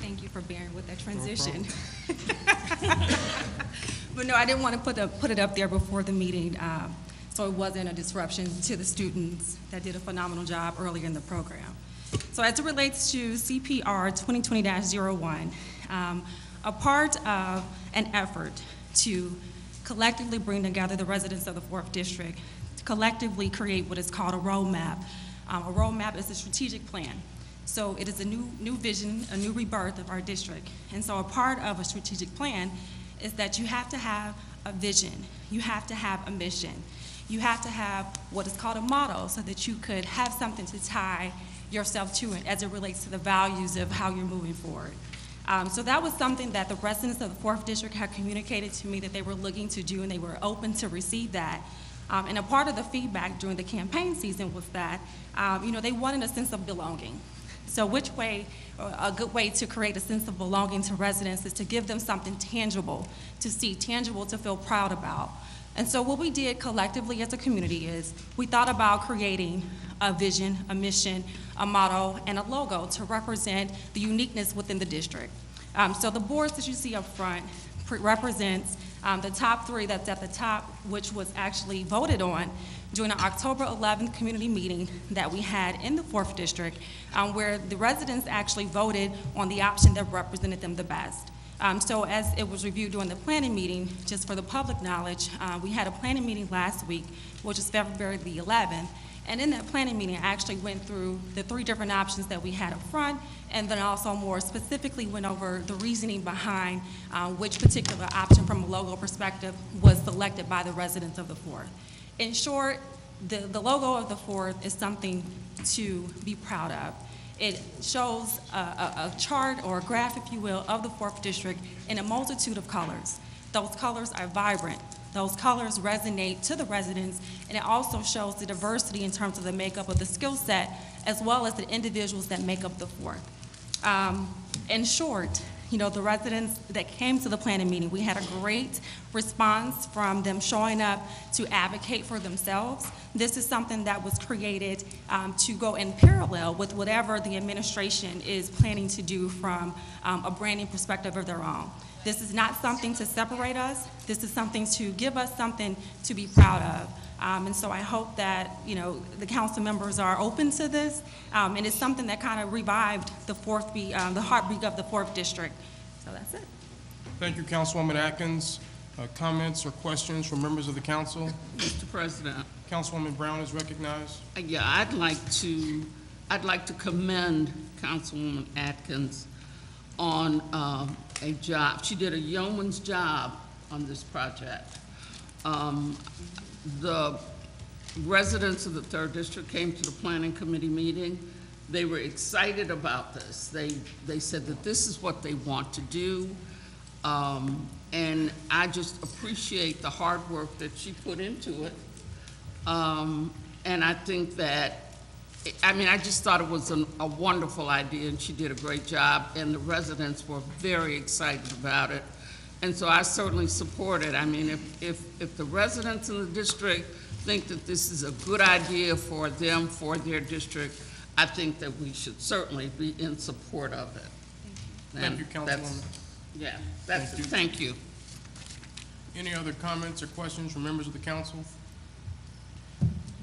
Thank you for bearing with that transition. But no, I didn't want to put it up there before the meeting, so it wasn't a disruption to the students that did a phenomenal job earlier in the program. So as it relates to CPR 2020-01, a part of an effort to collectively bring together the residents of the 4th District, to collectively create what is called a roadmap. A roadmap is a strategic plan. So it is a new vision, a new rebirth of our district. And so a part of a strategic plan is that you have to have a vision, you have to have a mission, you have to have what is called a motto so that you could have something to tie yourself to it as it relates to the values of how you're moving forward. So that was something that the residents of the 4th District had communicated to me that they were looking to do, and they were open to receive that. And a part of the feedback during the campaign season was that, they wanted a sense of belonging. So a good way to create a sense of belonging to residents is to give them something tangible to see, tangible to feel proud about. And so what we did collectively as a community is we thought about creating a vision, a mission, a motto, and a logo to represent the uniqueness within the district. So the boards that you see up front represents the top 3 that's at the top, which was actually voted on during the October 11th community meeting that we had in the 4th District, where the residents actually voted on the option that represented them the best. So as it was reviewed during the planning meeting, just for the public knowledge, we had a planning meeting last week, which is February the 11th, and in that planning meeting, I actually went through the 3 different options that we had up front, and then also more specifically went over the reasoning behind which particular option from a logo perspective was selected by the residents of the 4th. In short, the logo of the 4th is something to be proud of. It shows a chart or a graph, if you will, of the 4th District in a multitude of colors. Those colors are vibrant. Those colors resonate to the residents, and it also shows the diversity in terms of the makeup of the skill set, as well as the individuals that make up the Fourth. In short, the residents that came to the planning meeting, we had a great response from them showing up to advocate for themselves. This is something that was created to go in parallel with whatever the administration is planning to do from a branding perspective of their own. This is not something to separate us. This is something to give us something to be proud of. And so I hope that, the council members are open to this. And it's something that kind of revived the heartbeat of the 4th District. So that's it. Thank you, Councilwoman Atkins. Comments or questions from members of the council? Mr. President. Councilwoman Brown is recognized. Yeah, I'd like to commend Councilwoman Atkins on a job. She did a yeoman's job on this project. The residents of the 3rd District came to the Planning Committee meeting. They were excited about this. They said that this is what they want to do. And I just appreciate the hard work that she put into it. And I think that, I just thought it was a wonderful idea, and she did a great job, and the residents were very excited about it. And so I certainly support it. If the residents in the district think that this is a good idea for them, for their district, I think that we should certainly be in support of it. Thank you, Councilwoman. Yeah, that's it. Thank you. Any other comments or questions from members of the council?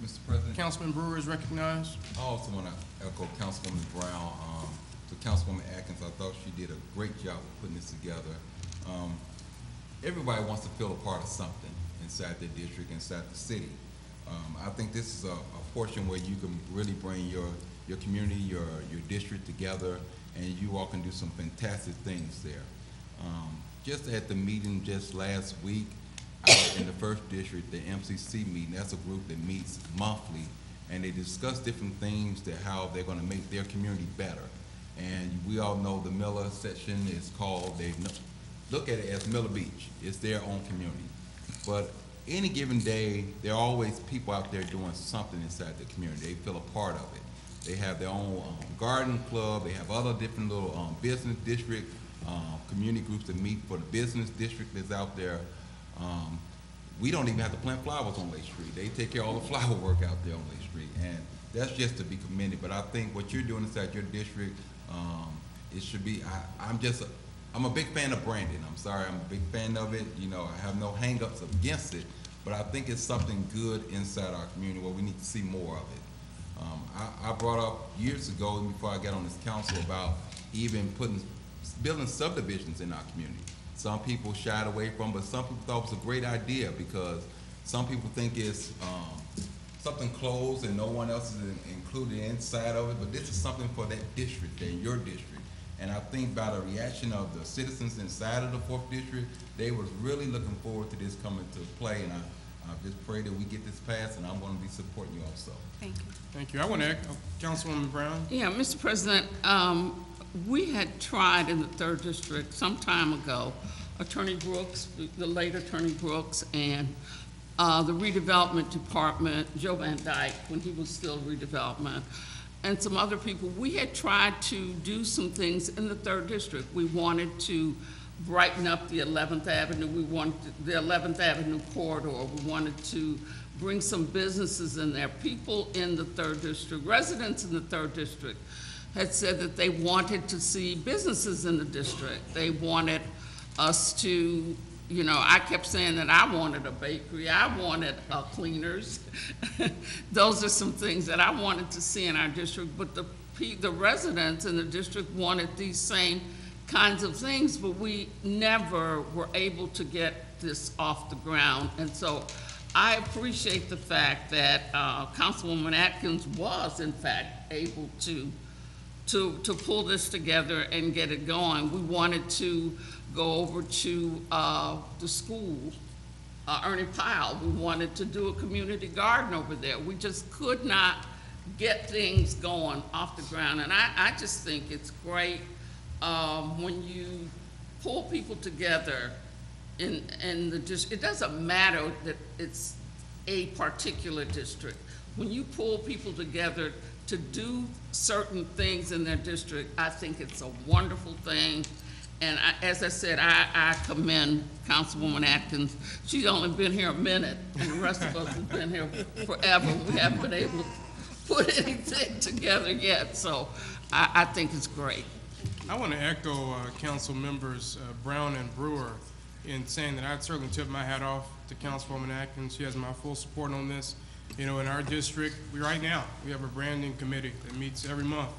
Mr. President? Councilman Brewer is recognized. I also want to echo Councilwoman Brown. To Councilwoman Atkins, I thought she did a great job of putting this together. Everybody wants to feel a part of something inside their district, inside the city. I think this is a portion where you can really bring your community, your district together, and you all can do some fantastic things there. Just at the meeting just last week, out in the 1st District, the MCC meeting, that's a group that meets monthly, and they discuss different things that how they're going to make their community better. And we all know the Miller section is called, they look at it as Miller Beach. It's their own community. But any given day, there are always people out there doing something inside the community. They feel a part of it. They have their own garden club. They have other different little business district, community groups that meet for the business district that's out there. We don't even have to plant flowers on Lake Street. They take care of all the flower work out there on Lake Street. And that's just to be commended. But I think what you're doing inside your district, it should be, I'm a big fan of branding. I'm sorry, I'm a big fan of it. I have no hang-ups against it, but I think it's something good inside our community where we need to see more of it. I brought up years ago, before I got on this council, about even building subdivisions in our community. Some people shied away from, but some people thought it was a great idea because some people think it's something closed and no one else is included inside of it, but this is something for that district, in your district. And I think by the reaction of the citizens inside of the 4th District, they was really looking forward to this coming to play, and I just pray that we get this passed, and I'm going to be supporting you also. Thank you. Thank you. I want to echo Councilwoman Brown. Yeah, Mr. President, we had tried in the 3rd District some time ago, Attorney Brooks, the late Attorney Brooks, and the redevelopment department, Joe Van Dyke, when he was still redevelopment, and some other people. We had tried to do some things in the 3rd District. We wanted to brighten up the 11th Avenue. We wanted the 11th Avenue corridor. We wanted to bring some businesses in there. People in the 3rd District, residents in the 3rd District, had said that they wanted to see businesses in the district. They wanted us to, I kept saying that I wanted a bakery, I wanted cleaners. Those are some things that I wanted to see in our district, but the residents in the district wanted these same kinds of things, but we never were able to get this off the ground. And so I appreciate the fact that Councilwoman Atkins was, in fact, able to pull this together and get it going. We wanted to go over to the school, Ernie Pyle. We wanted to do a community garden over there. We just could not get things going off the ground. And I just think it's great when you pull people together in the district, it doesn't matter that it's a particular district. When you pull people together to do certain things in their district, I think it's a wonderful thing. And as I said, I commend Councilwoman Atkins. She's only been here a minute, and the rest of us have been here forever. We haven't been able to put anything together yet, so I think it's great. I want to echo Council members Brown and Brewer in saying that I'd certainly tip my hat off to Councilwoman Atkins. She has my full support on this. You know, in our district, right now, we have a branding committee that meets every month,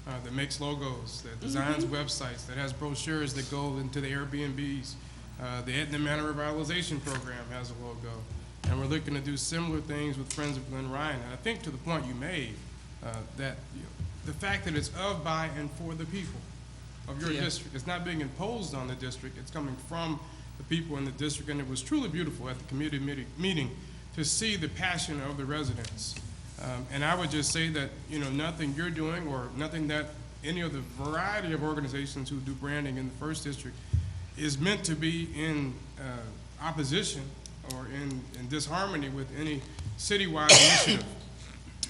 that makes logos, that designs websites, that has brochures that go into the Airbnbs. The Etna Manor Revitalization Program has a logo. And we're looking to do similar things with Friends of Glen Ryan. And I think to the point you made, that the fact that it's of, by, and for the people of your district. It's not being imposed on the district. It's coming from the people in the district. And it was truly beautiful at the community meeting to see the passion of the residents. And I would just say that, you know, nothing you're doing or nothing that any of the variety of organizations who do branding in the first district is meant to be in opposition or in disharmony with any citywide initiative.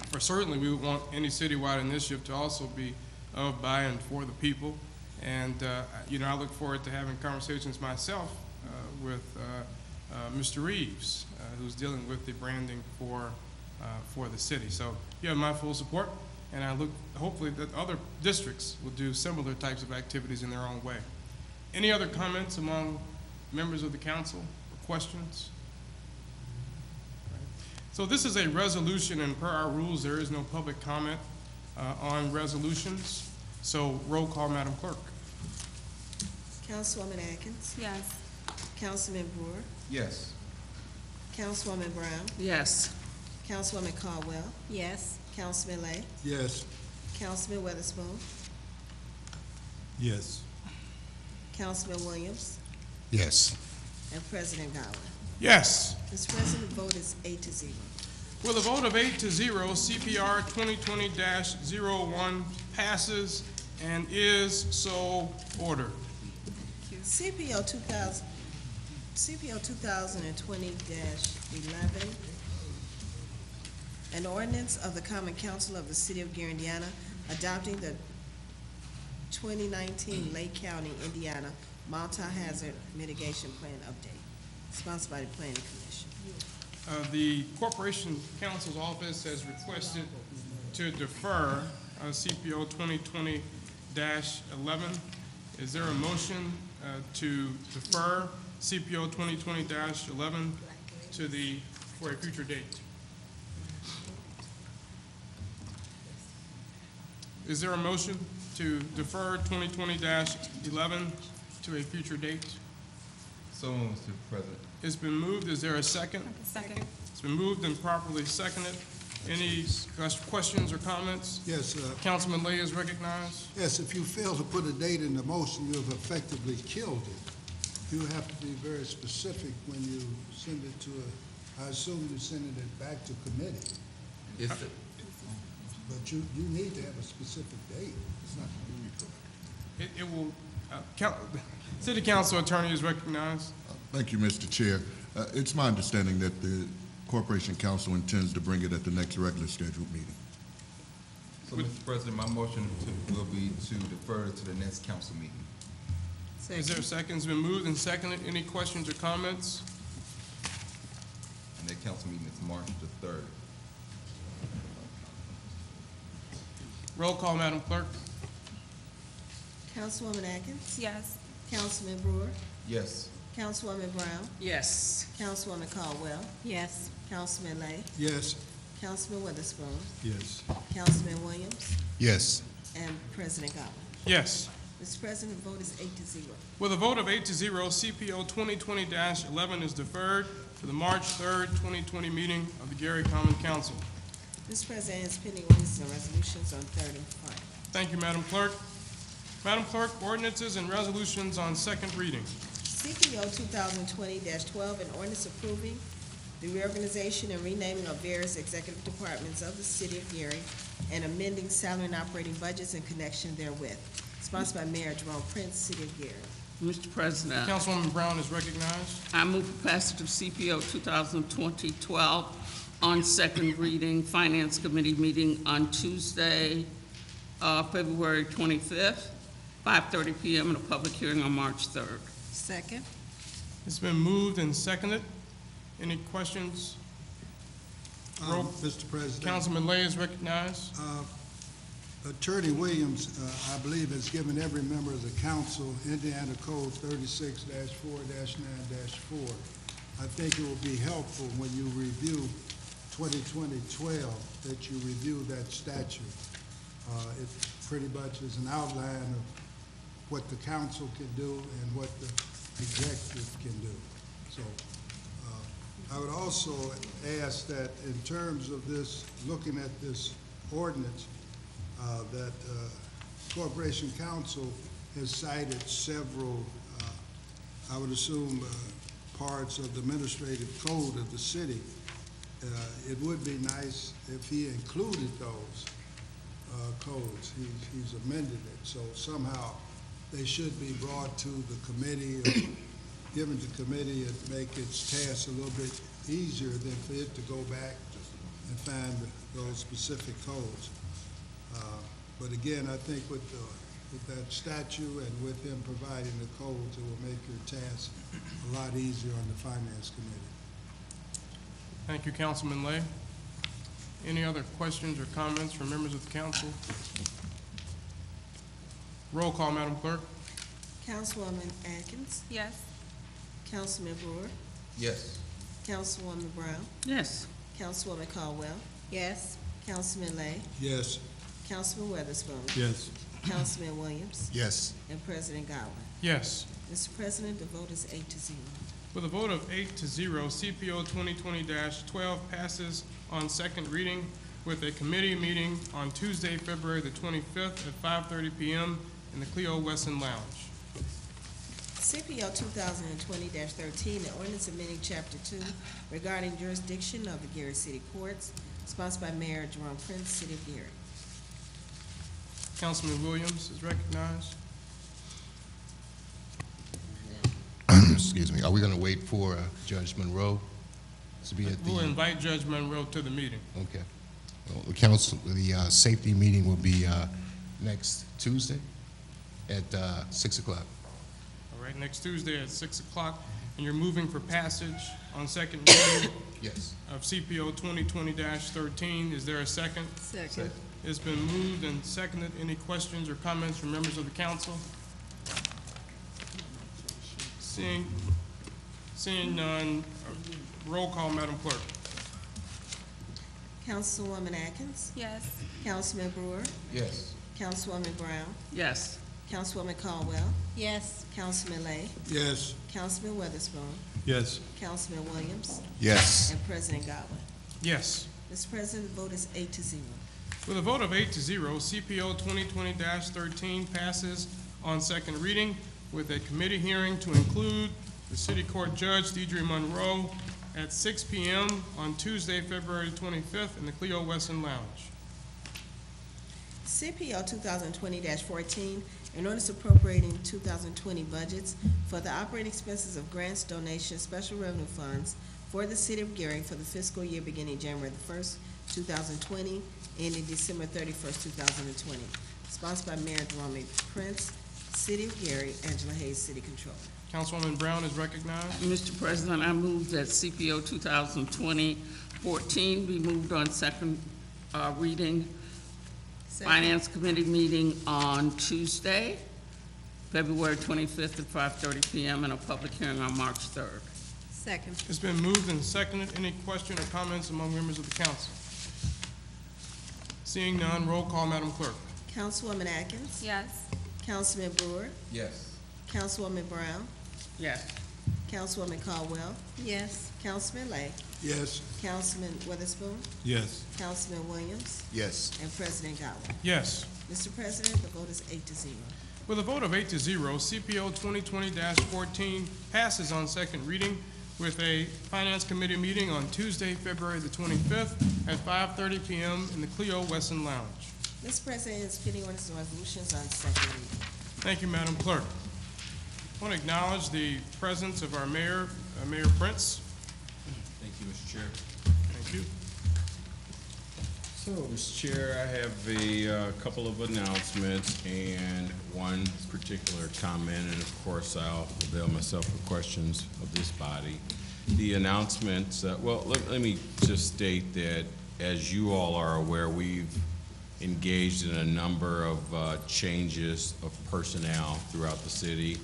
For certainly we would want any citywide initiative to also be of, by, and for the people. And, you know, I look forward to having conversations myself with Mr. Reeves, who's dealing with the branding for the city. So you have my full support, and I look hopefully that other districts will do similar types of activities in their own way. Any other comments among members of the council or questions? So this is a resolution, and per our rules, there is no public comment on resolutions. So roll call, Madam Clerk. Councilwoman Atkins. Yes. Councilman Brewer. Yes. Councilwoman Brown. Yes. Councilwoman Caldwell. Yes. Councilman Lay. Yes. Councilman Weatherspoon. Yes. Councilman Williams. Yes. And President Godwin. Yes. Mr. President, the vote is 8-0. With a vote of 8-0, CPR 2020-01 passes and is so ordered. CPO 2020-11, an ordinance of the Common Council of the City of Gary, Indiana, adopting the 2019 Lake County, Indiana Multi-Hazard Mitigation Plan Update, sponsored by the Planning Commission. The Corporation Counsel's Office has requested to defer CPO 2020-11. Is there a motion to defer CPO 2020-11 for a future date? Is there a motion to defer 2020-11 to a future date? So moved, Mr. President. It's been moved. Is there a second? Second. It's been moved and properly seconded. Any questions or comments? Yes, Councilman Lay is recognized. yes, if you fail to put a date in the motion, you have effectively killed it. You have to be very specific when you send it to I assume you're sending it back to committee, It's, but you need to have a specific date. It's not It will, City Council Attorney is recognized. Thank you, Mr. Chair. It's my understanding that the Corporation Council intends to bring it at the next regular scheduled meeting. so, Mr. President, my motion will be to defer to the next council meeting. Is there a second? It's been moved and seconded. Any questions or comments? And that council meeting is March the 3rd. Roll call, Madam Clerk. Councilwoman Atkins. Yes. Councilman Brewer. Yes. Councilwoman Brown. Yes. Councilwoman Caldwell. Yes. Councilman Lay. Yes. Councilman Weatherspoon. Yes. Councilman Williams. Yes. And President Godwin. Yes. Mr. President, the vote is 8-0. With a vote of 8-0, CPO 2020-11 is deferred to the March 3rd, 2020 meeting of the Gary Common Council. Mr. President, it's pending ordinances and resolutions on third and final. Thank you, Madam Clerk. Madam Clerk, ordinances and resolutions on second reading. CPO 2020-12, an ordinance approving the reorganization and renaming of various executive departments of the City of Gary and amending salary and operating budgets in connection therewith. Sponsored by Mayor Jerome Prince, City of Gary. Mr. President, Councilwoman Brown is recognized. I move for passage of CPO 2020-12 on second reading, Finance Committee meeting on Tuesday, February 25th, 5:30 p.m., and a public hearing on March 3rd. Second. It's been moved and seconded. Any questions? Mr. President. Councilman Lay is recognized. Attorney Williams, I believe, has given every member of the council Indiana Code 36-4-9-4. I think it will be helpful when you review 2020-12 that you review that statute. It pretty much is an outline of what the council can do and what the executive can do. So I would also ask that in terms of this, looking at this ordinance, that Corporation Council has cited several, I would assume, parts of the administrative code of the city. It would be nice if he included those codes. He's amended it, so somehow they should be brought to the committee, or given to committee and make its task a little bit easier than for it to go back and find those specific codes. But again, I think with that statute and with him providing the codes, it will make your task a lot easier on the Finance Committee. Thank you, Councilman Lay. Any other questions or comments from members of the council? Roll call, Madam Clerk. Councilwoman Atkins, Yes. Councilman Brewer, Yes. Councilwoman Brown, Yes. Councilwoman Caldwell, Yes. Councilman Lay, Yes. Councilman Weatherspoon, Yes. Councilman Williams, Yes. and President Godwin. Yes. Mr. President, the vote is 8-0. With a vote of 8-0, CPO 2020-12 passes on second reading with a committee meeting on Tuesday, February the 25th at 5:30 p.m. in the Cleo Wesson Lounge. CPO 2020-13, the ordinance amending Chapter 2 regarding jurisdiction of the Gary City Courts, sponsored by Mayor Jerome Prince, City of Gary. Councilman Williams is recognized. Excuse me. Are we going to wait for Judge Monroe to be at the? We'll invite Judge Monroe to the meeting. Okay. Well, the council, the safety meeting will be next Tuesday at 6 o'clock. All right, next Tuesday at 6 o'clock, and you're moving for passage on second reading Yes. of CPO 2020-13. Is there a second? Second. It's been moved and seconded. Any questions or comments from members of the council? Seeing none, roll call, Madam Clerk. Councilwoman Atkins, Yes. Councilman Brewer, Yes. Councilwoman Brown, Yes. Councilwoman Caldwell, Yes. Councilman Lay, Yes. Councilman Weatherspoon, Yes. Councilman Williams, Yes. and President Godwin. Yes. Mr. President, the vote is 8-0. With a vote of 8-0, CPO 2020-13 passes on second reading with a committee hearing to include the City Court Judge, Deidre Monroe, at 6 p.m. on Tuesday, February 25th in the Cleo Wesson Lounge. CPO 2020-14, an ordinance appropriating 2020 budgets for the operating expenses of grants, donations, special revenue funds for the City of Gary for the fiscal year beginning January the 1st, 2020, ending December 31st, 2020. Sponsored by Mayor Jerome Prince, City of Gary, Angela Hayes, City Controller. Councilwoman Brown is recognized. Mr. President, I move that CPO 2020-14 be moved on second reading. Finance Committee meeting on Tuesday, February 25th at 5:30 p.m. and a public hearing on March 3rd. Second. It's been moved and seconded. Any question or comments among members of the council? Seeing none, roll call, Madam Clerk. Councilwoman Atkins, Yes. Councilman Brewer, Yes. Councilwoman Brown, Yes. Councilwoman Caldwell, Yes. Councilman Lay, Yes. Councilman Weatherspoon, Yes. Councilman Williams, Yes. and President Godwin. Yes. Mr. President, the vote is 8-0. With a vote of 8-0, CPO 2020-14 passes on second reading with a Finance Committee meeting on Tuesday, February the 25th at 5:30 p.m. in the Cleo Wesson Lounge. Mr. President, it's pending ordinances and resolutions on second reading. Thank you, Madam Clerk. I want to acknowledge the presence of our mayor, Mayor Prince. Thank you, Mr. Chair. Thank you. So, Mr. Chair, I have a couple of announcements and one particular comment, and of course, I'll avail myself of questions of this body. The announcements, well, let me just state that, as you all are aware, we've engaged in a number of changes of personnel throughout the city,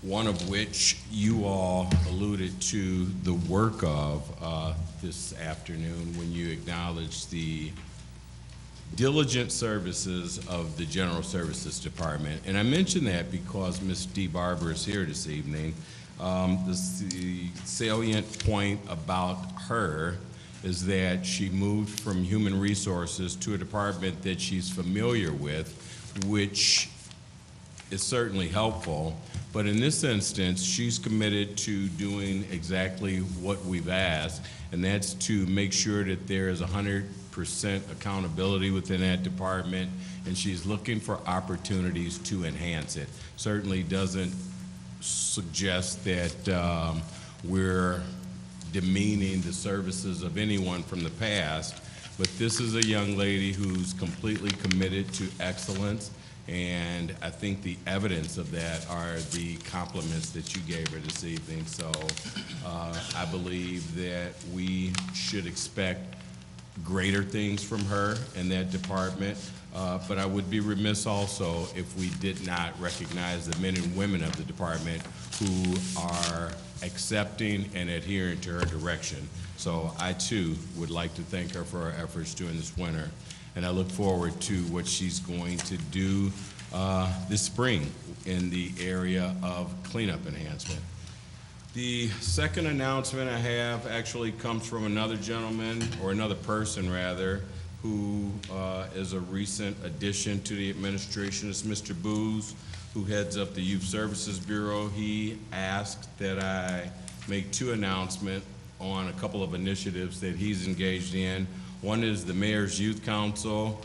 one of which you all alluded to the work of this afternoon when you acknowledged the diligent services of the General Services Department. And I mention that because Ms. Dee Barber is here this evening. The salient point about her is that she moved from Human Resources to a department that she's familiar with, which is certainly helpful. But in this instance, she's committed to doing exactly what we've asked, and that's to make sure that there is 100% accountability within that department, and she's looking for opportunities to enhance it. Certainly doesn't suggest that we're demeaning the services of anyone from the past, but this is a young lady who's completely committed to excellence, and I think the evidence of that are the compliments that you gave her this evening. So I believe that we should expect greater things from her in that department, but I would be remiss also if we did not recognize the men and women of the department who are accepting and adhering to her direction. So I too would like to thank her for her efforts during this winter, and I look forward to what she's going to do this spring in the area of cleanup enhancement. The second announcement I have actually comes from another gentleman, or another person rather, who is a recent addition to the administration. It's Mr. Booz, who heads up the Youth Services Bureau. He asked that I make two announcements on a couple of initiatives that he's engaged in. One is the Mayor's Youth Council.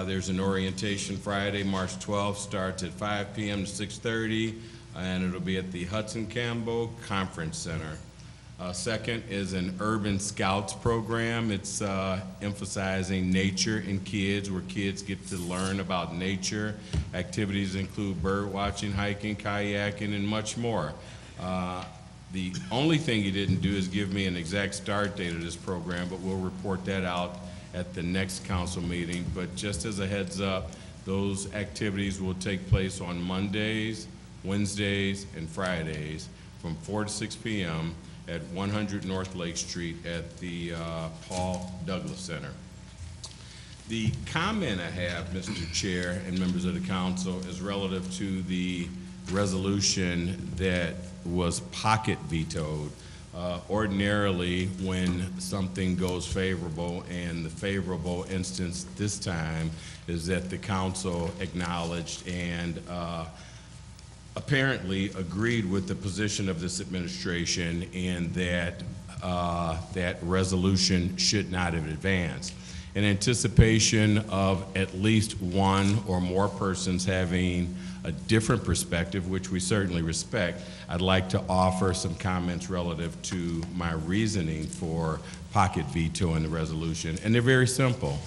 There's an orientation Friday, March 12th, starts at 5 p.m. to 6:30, and it'll be at the Hudson Campbell Conference Center. Second is an Urban Scouts program. It's emphasizing nature in kids, where kids get to learn about nature. Activities include bird watching, hiking, kayaking, and much more. The only thing he didn't do is give me an exact start date of this program, but we'll report that out at the next council meeting. But just as a heads up, those activities will take place on Mondays, Wednesdays, and Fridays from 4 to 6 p.m. at 100 North Lake Street at the Paul Douglas Center. The comment I have, Mr. Chair and members of the council, is relative to the resolution that was pocket vetoed. Ordinarily, when something goes favorable, and the favorable instance this time is that the council acknowledged and apparently agreed with the position of this administration, in that that resolution should not have advanced. In anticipation of at least one or more persons having a different perspective, which we certainly respect, I'd like to offer some comments relative to my reasoning for pocket vetoing the resolution, and they're very simple.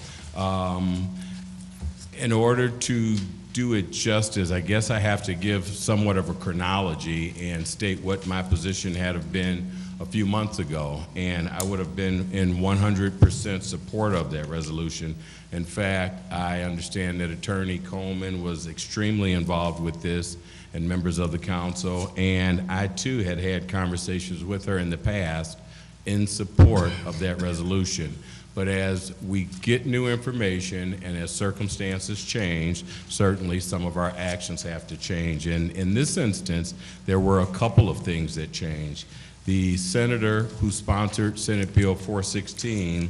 In order to do it justice, I guess I have to give somewhat of a chronology and state what my position had have been a few months ago, and I would have been in 100% support of that resolution. In fact, I understand that Attorney Coleman was extremely involved with this, and members of the council, and I too had had conversations with her in the past in support of that resolution. But as we get new information and as circumstances change, certainly some of our actions have to change. And in this instance, there were a couple of things that changed. The senator who sponsored Senate Bill 416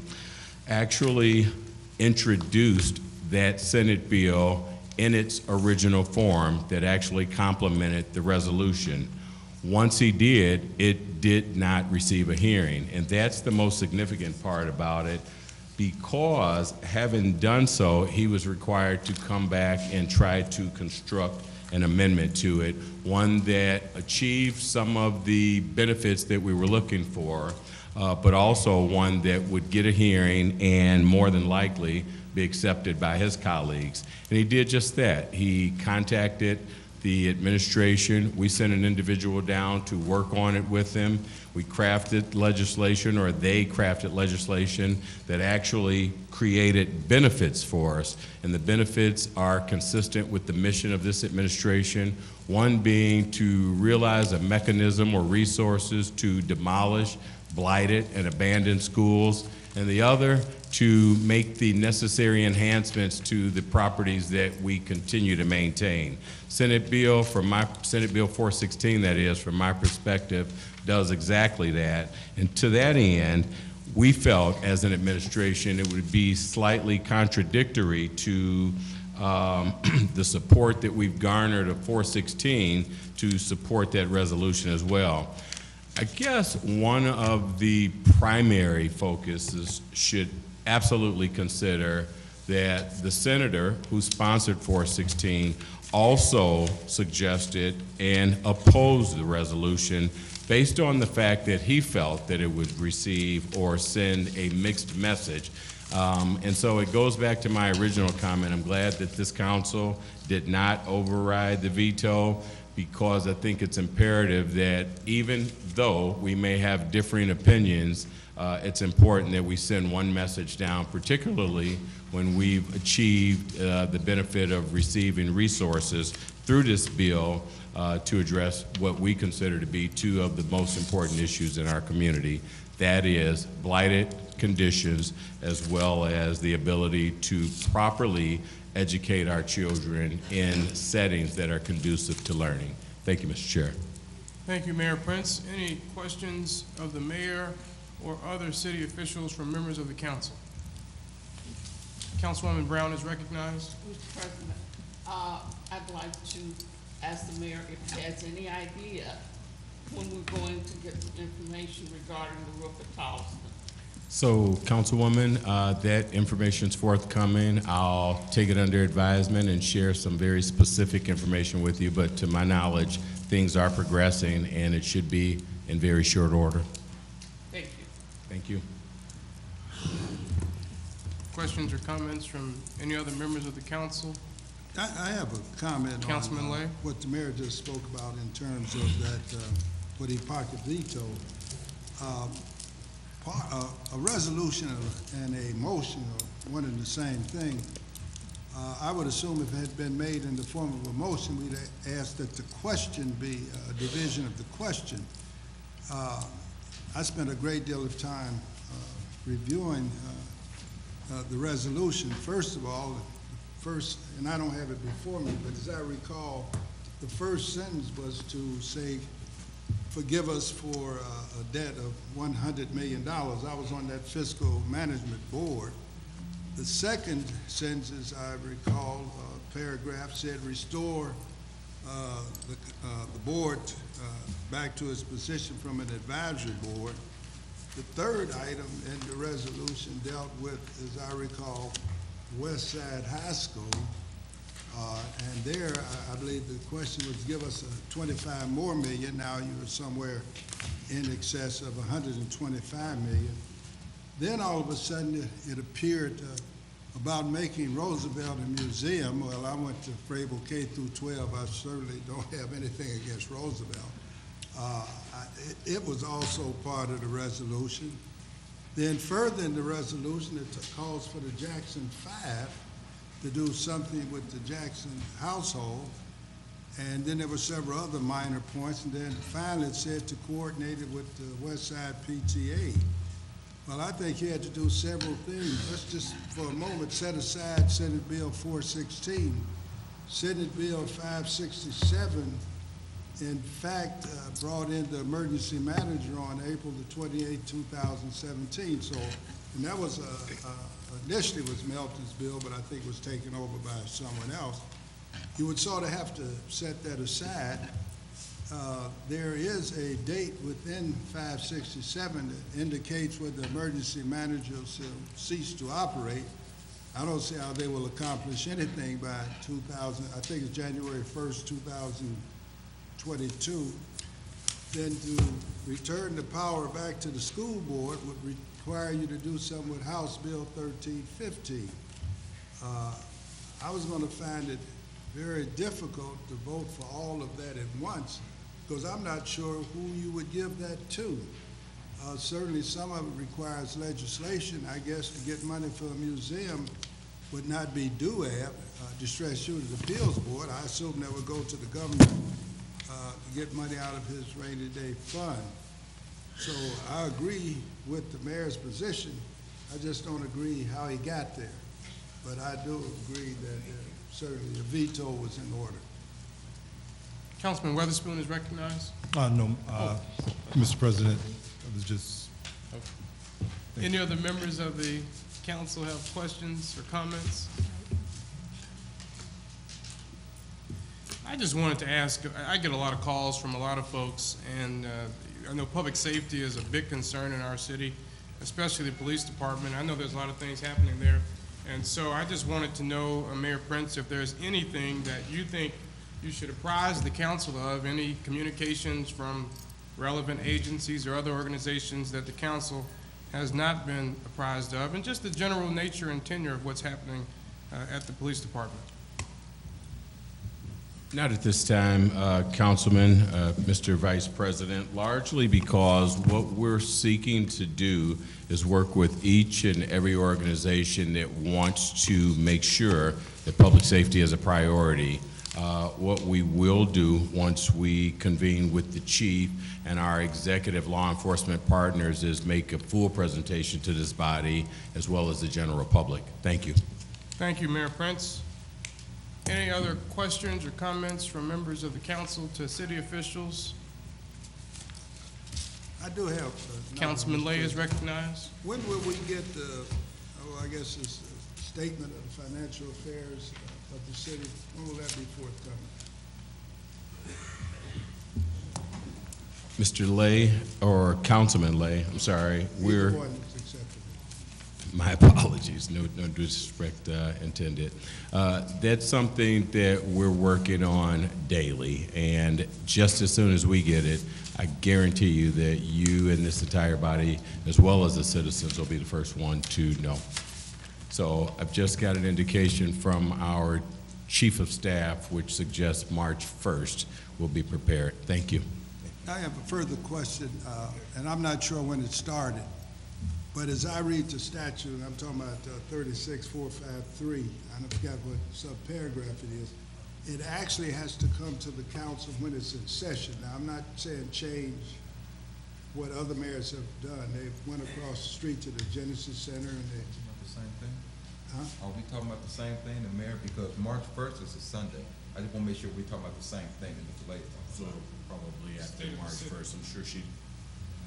actually introduced that Senate bill in its original form that actually complemented the resolution. Once he did, it did not receive a hearing, and that's the most significant part about it, because having done so, he was required to come back and try to construct an amendment to it, one that achieved some of the benefits that we were looking for, but also one that would get a hearing and more than likely be accepted by his colleagues. And he did just that. He contacted the administration. We sent an individual down to work on it with him. We crafted legislation, or they crafted legislation that actually created benefits for us. And the benefits are consistent with the mission of this administration, one being to realize a mechanism or resources to demolish blighted and abandoned schools, and the other to make the necessary enhancements to the properties that we continue to maintain. Senate Bill 416, that is, from my perspective, does exactly that. And to that end, we felt as an administration it would be slightly contradictory to the support that we've garnered of 416 to support that resolution as well. I guess one of the primary focuses should absolutely consider that the senator who sponsored 416 also suggested and opposed the resolution based on the fact that he felt that it would receive or send a mixed message. And so it goes back to my original comment. I'm glad that this council did not override the veto, because I think it's imperative that even though we may have differing opinions, it's important that we send one message down, particularly when we've achieved the benefit of receiving resources through this bill to address what we consider to be two of the most important issues in our community. That is blighted conditions, as well as the ability to properly educate our children in settings that are conducive to learning. Thank you, Mr. Chair. Thank you, Mayor Prince. Any questions of the mayor or other city officials from members of the council? Councilwoman Brown is recognized. Mr. President, I'd like to ask the mayor if he has any idea when we're going to get the information regarding the roof at Towson. So, Councilwoman, that information's forthcoming. I'll take it under advisement and share some very specific information with you, but to my knowledge, things are progressing and it should be in very short order. Thank you. Thank you. Questions or comments from any other members of the council? I have a comment Councilman on Lay. what the mayor just spoke about in terms of that, what he pocket vetoed. A resolution and a motion are one and the same thing. I would assume if it had been made in the form of a motion, we'd ask that the question be a division of the question. I spent a great deal of time reviewing the resolution. First of all, and I don't have it before me, but as I recall, the first sentence was to say, forgive us for a debt of $100 million. I was on that fiscal management board. The second sentence, as I recall, paragraph said, restore the board back to its position from an advisory board. The third item in the resolution dealt with, as I recall, West Side High School. And there, I believe the question was give us a 25 more million. Now you're somewhere in excess of 125 million. Then all of a sudden it appeared about making Roosevelt a museum. Well, I went to Frable K through 12. I certainly don't have anything against Roosevelt. It was also part of the resolution. Then further in the resolution, it calls for the Jackson 5 to do something with the Jackson household. And then there were several other minor points. And then finally it said to coordinate it with the West Side PTA. Well, I think you had to do several things. Let's just for a moment set aside Senate Bill 416. Senate Bill 567, in fact, brought in the emergency manager on April the 28th, 2017. So, and that was initially was Melton's bill, but I think it was taken over by someone else. You would sort of have to set that aside. There is a date within 567 that indicates when the emergency manager will cease to operate. I don't see how they will accomplish anything by 2000, I think it's January 1st, 2022. Then to return the power back to the school board would require you to do something with House Bill 1315. I was going to find it very difficult to vote for all of that at once, because I'm not sure who you would give that to. Certainly some of it requires legislation, I guess, to get money for a museum would not be DUAB, Distress Users Appeals Board. I assume that would go to the governor to get money out of his rainy day fund. So I agree with the mayor's position. I just don't agree how he got there. But I do agree that certainly a veto was in order. Councilman Weatherspoon is recognized. No, Mr. President, I was just. Any other members of the council have questions or comments? I just wanted to ask, I get a lot of calls from a lot of folks, and I know public safety is a big concern in our city, especially the police department. I know there's a lot of things happening there. And so I just wanted to know, Mayor Prince, if there's anything that you think you should apprise the council of, any communications from relevant agencies or other organizations that the council has not been apprised of, and just the general nature and tenure of what's happening at the police department. Not at this time, Councilman, Mr. Vice President, largely because what we're seeking to do is work with each and every organization that wants to make sure that public safety is a priority. What we will do once we convene with the chief and our executive law enforcement partners is make a full presentation to this body as well as the general public. Thank you. Thank you, Mayor Prince. Any other questions or comments from members of the council to city officials? I do have. Councilman Lay is recognized. When will we get the, I guess, this statement of the financial affairs of the city? When will that be forthcoming? Mr. Lay, or Councilman Lay, I'm sorry, Either one is acceptable. My apologies, no disrespect intended. That's something that we're working on daily, and just as soon as we get it, I guarantee you that you and this entire body, as well as the citizens, will be the first one to know. So I've just got an indication from our Chief of Staff, which suggests March 1st will be prepared. Thank you. I have a further question, and I'm not sure when it started, but as I read the statute, I'm talking about 36453, I forgot what subparagraph it is, it actually has to come to the council when it's in session. Now, I'm not saying change what other mayors have done. They went across the street to the Genesis Center and they. The same thing? Huh? Are we talking about the same thing, the mayor? Because March 1st is a Sunday. I just want to make sure we're talking about the same thing in the later. So probably after March 1st,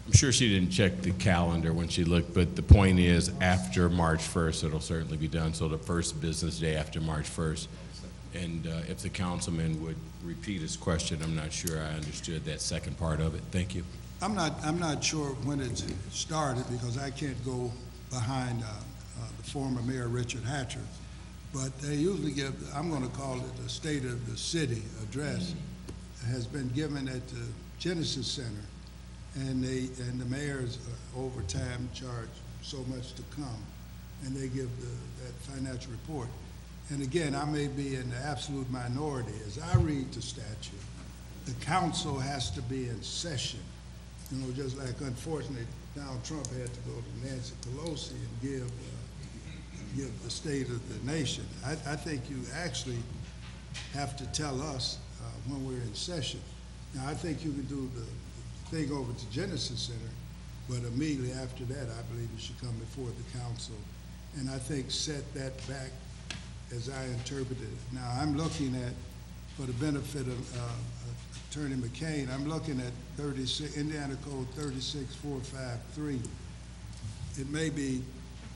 I'm sure she didn't check the calendar when she looked, but the point is after March 1st, it'll certainly be done. So the first business day after March 1st. And if the councilman would repeat his question, I'm not sure I understood that second part of it. Thank you. I'm not sure when it started because I can't go behind the former Mayor Richard Hatcher, but they usually give, I'm going to call it the State of the City address, has been given at the Genesis Center, and the mayors over time charge so much to come, and they give that financial report. And again, I may be in the absolute minority. As I read the statute, the council has to be in session. You know, just like unfortunately Donald Trump had to go to Nancy Pelosi and give the state of the nation. I think you actually have to tell us when we're in session. Now, I think you can do the thing over to Genesis Center, but immediately after that, I believe it should come before the council. And I think set that back as I interpreted it. Now, I'm looking at, for the benefit of Attorney McCain, I'm looking at Indiana Code 36453. It may be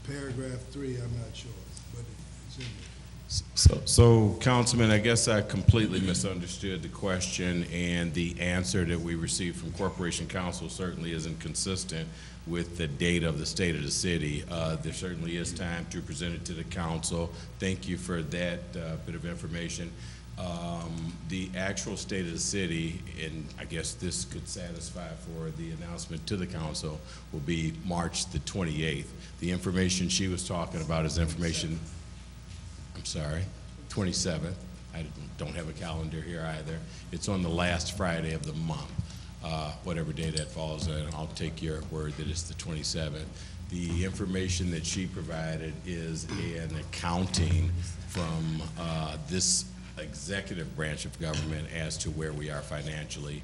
paragraph 3, I'm not sure, but it's in there. So, Councilman, I guess I completely misunderstood the question, and the answer that we received from Corporation Counsel certainly isn't consistent with the date of the state of the city. There certainly is time to present it to the council. Thank you for that bit of information. The actual state of the city, and I guess this could satisfy for the announcement to the council, will be March the 28th. The information she was talking about is information, I'm sorry, 27th. I don't have a calendar here either. It's on the last Friday of the month. Whatever day that falls in, I'll take your word that it's the 27th. The information that she provided is an accounting from this executive branch of government as to where we are financially.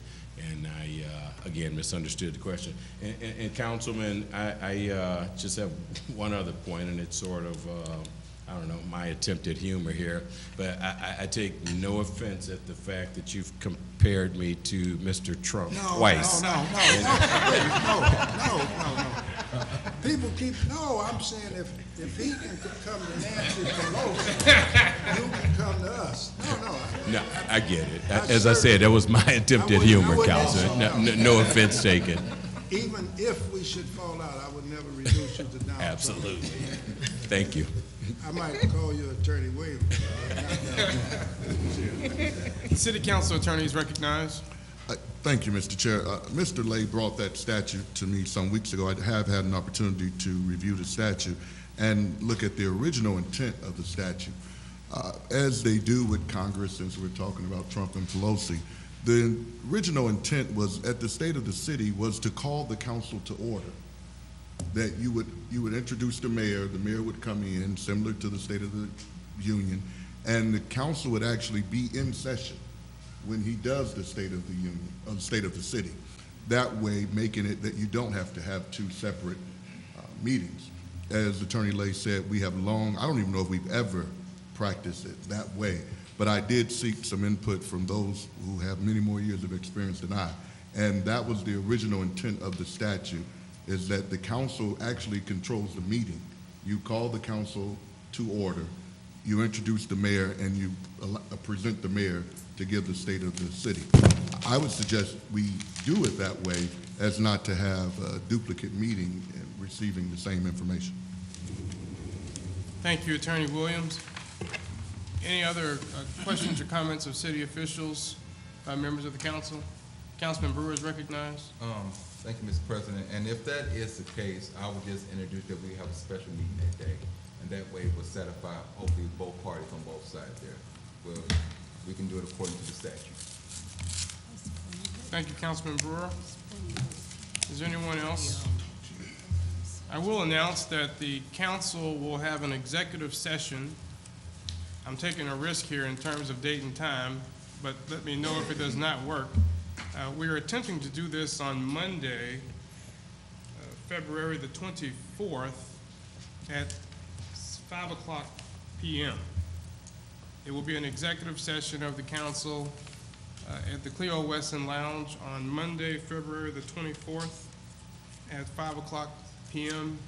And I, again, misunderstood the question. And Councilman, I just have one other point, and it's sort of, I don't know, my attempt at humor here, but I take no offense at the fact that you've compared me to Mr. Trump twice. No. People keep, I'm saying if he can come to Nancy Pelosi, you can come to us. No, I get it. As I said, that was my attempt at humor, Councilman. No offense taken. Even if we should fall out, I would never reduce you to Donald Trump. Absolutely. Thank you. I might call you Attorney Williams. City Council Attorney is recognized. Thank you, Mr. Chair. Mr. Lay brought that statute to me some weeks ago. I have had an opportunity to review the statute and look at the original intent of the statute. As they do with Congress, since we're talking about Trump and Pelosi, the original intent was, at the state of the city, was to call the council to order. That you would introduce the mayor would come in, similar to the State of the Union, and the council would actually be in session when he does the State of the Union, or the State of the City. That way, making it that you don't have to have two separate meetings. As Attorney Lay said, we have I don't even know if we've ever practiced it that way, but I did seek some input from those who have many more years of experience than I, and that was the original intent of the statute, is that the council actually controls the meeting. You call the council to order, you introduce the mayor, and you present the mayor to give the state of the city. I would suggest we do it that way as not to have a duplicate meeting and receiving the same information. Thank you, Attorney Williams. Any other questions or comments of city officials by members of the council? Councilman Brewer is recognized. Thank you, Mr. President. And if that is the case, I would just introduce that we have a special meeting that day. And that way we'll satisfy, hopefully, both parties on both sides there. Well, we can do it according to the statute. Thank you, Councilman Brewer. Is there anyone else? I will announce that the council will have an executive session. I'm taking a risk here in terms of date and time, but let me know if it does not work. We are attempting to do this on Monday, February the 24th at 5:00 p.m. It will be an executive session of the council at the Cleo Wesson Lounge on Monday, February the 24th at 5:00 p.m.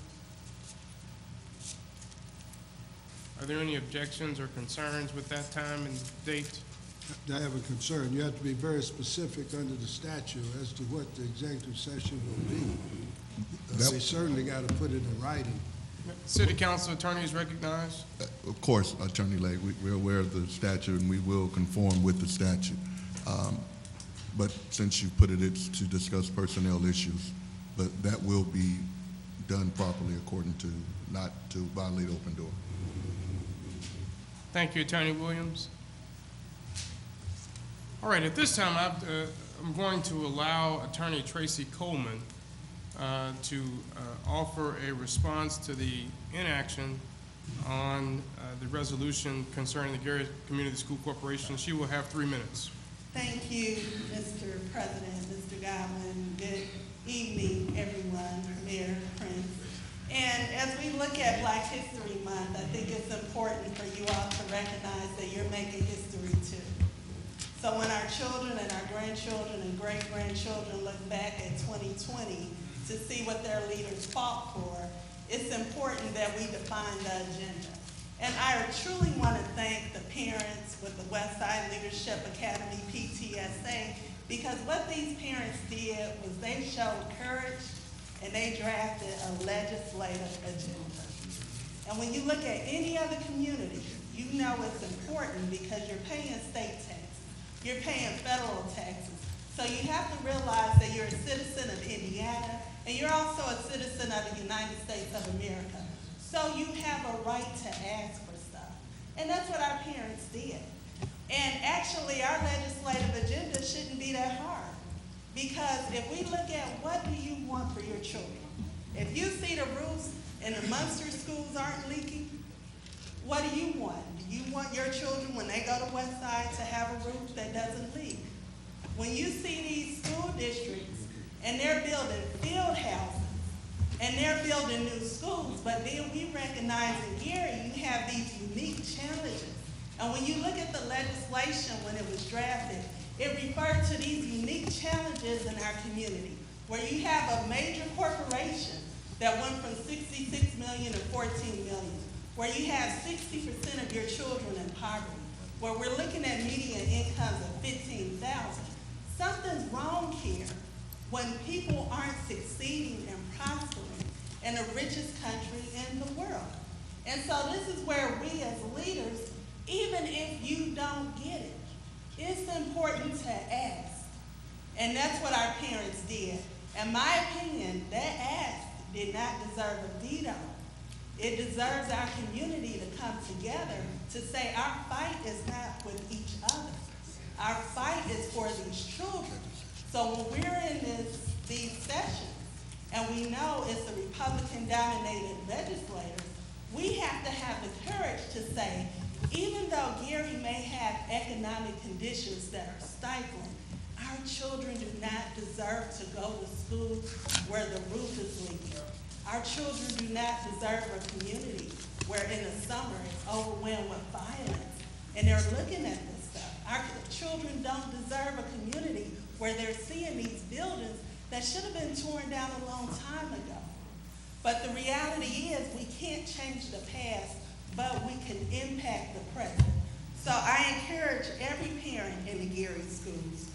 Are there any objections or concerns with that time and date? I have a concern. You have to be very specific under the statute as to what the executive session will be. They certainly got to put it in writing. City Council Attorney is recognized. Of course, Attorney Lay, we're aware of the statute and we will conform with the statute. But since you put it, it's to discuss personnel issues, but that will be done properly according to, not to violate open door. Thank you, Attorney Williams. All right, at this time, I'm going to allow Attorney Tracy Coleman to offer a response to the inaction on the resolution concerning the Gary Community School Corporation. She will have 3 minutes. Thank you, Mr. President, Mr. Godwin. Good evening, everyone, Mayor Prince. And as we look at Black History Month, I think it's important for you all to recognize that you're making history too. So when our children and our grandchildren and great-grandchildren look back at 2020 to see what their leaders fought for, it's important that we define the agenda. And I truly want to thank the parents with the Westside Leadership Academy, PTSA, because what these parents did was they showed courage and they drafted a legislative agenda. And when you look at any other community, you know it's important because you're paying state taxes, you're paying federal taxes. So you have to realize that you're a citizen of Indiana and you're also a citizen of the United States of America. So you have a right to ask for stuff. And that's what our parents did. And actually, our legislative agenda shouldn't be that hard. Because if we look at what do you want for your children, if you see the roofs in the Munster schools aren't leaking, what do you want? Do you want your children, when they go to Westside, to have a roof that doesn't leak? When you see these school districts and they're building field houses, and they're building new schools, but then we recognize in Gary you have these unique challenges. And when you look at the legislation when it was drafted, it referred to these unique challenges in our community, where you have a major corporation that went from 66 million to 14 million, where you have 60% of your children in poverty, where we're looking at median incomes of 15,000. Something's wrong here when people aren't succeeding and prospering in the richest country in the world. And so this is where we as leaders, even if you don't get it, it's important to ask. And that's what our parents did. In my opinion, that ask did not deserve a veto. It deserves our community to come together to say our fight is not with each other. Our fight is for these children. So when we're in these sessions, and we know it's a Republican-dominated legislature, we have to have the courage to say, even though Gary may have economic conditions that are stifling, our children do not deserve to go to school where the roof is leaking. Our children do not deserve a community where in the summer it's overwhelmed with violence, and they're looking at this stuff. Our children don't deserve a community where they're seeing these buildings that should have been torn down a long time ago. But the reality is we can't change the past, but we can impact the present. So I encourage every parent in the Gary schools,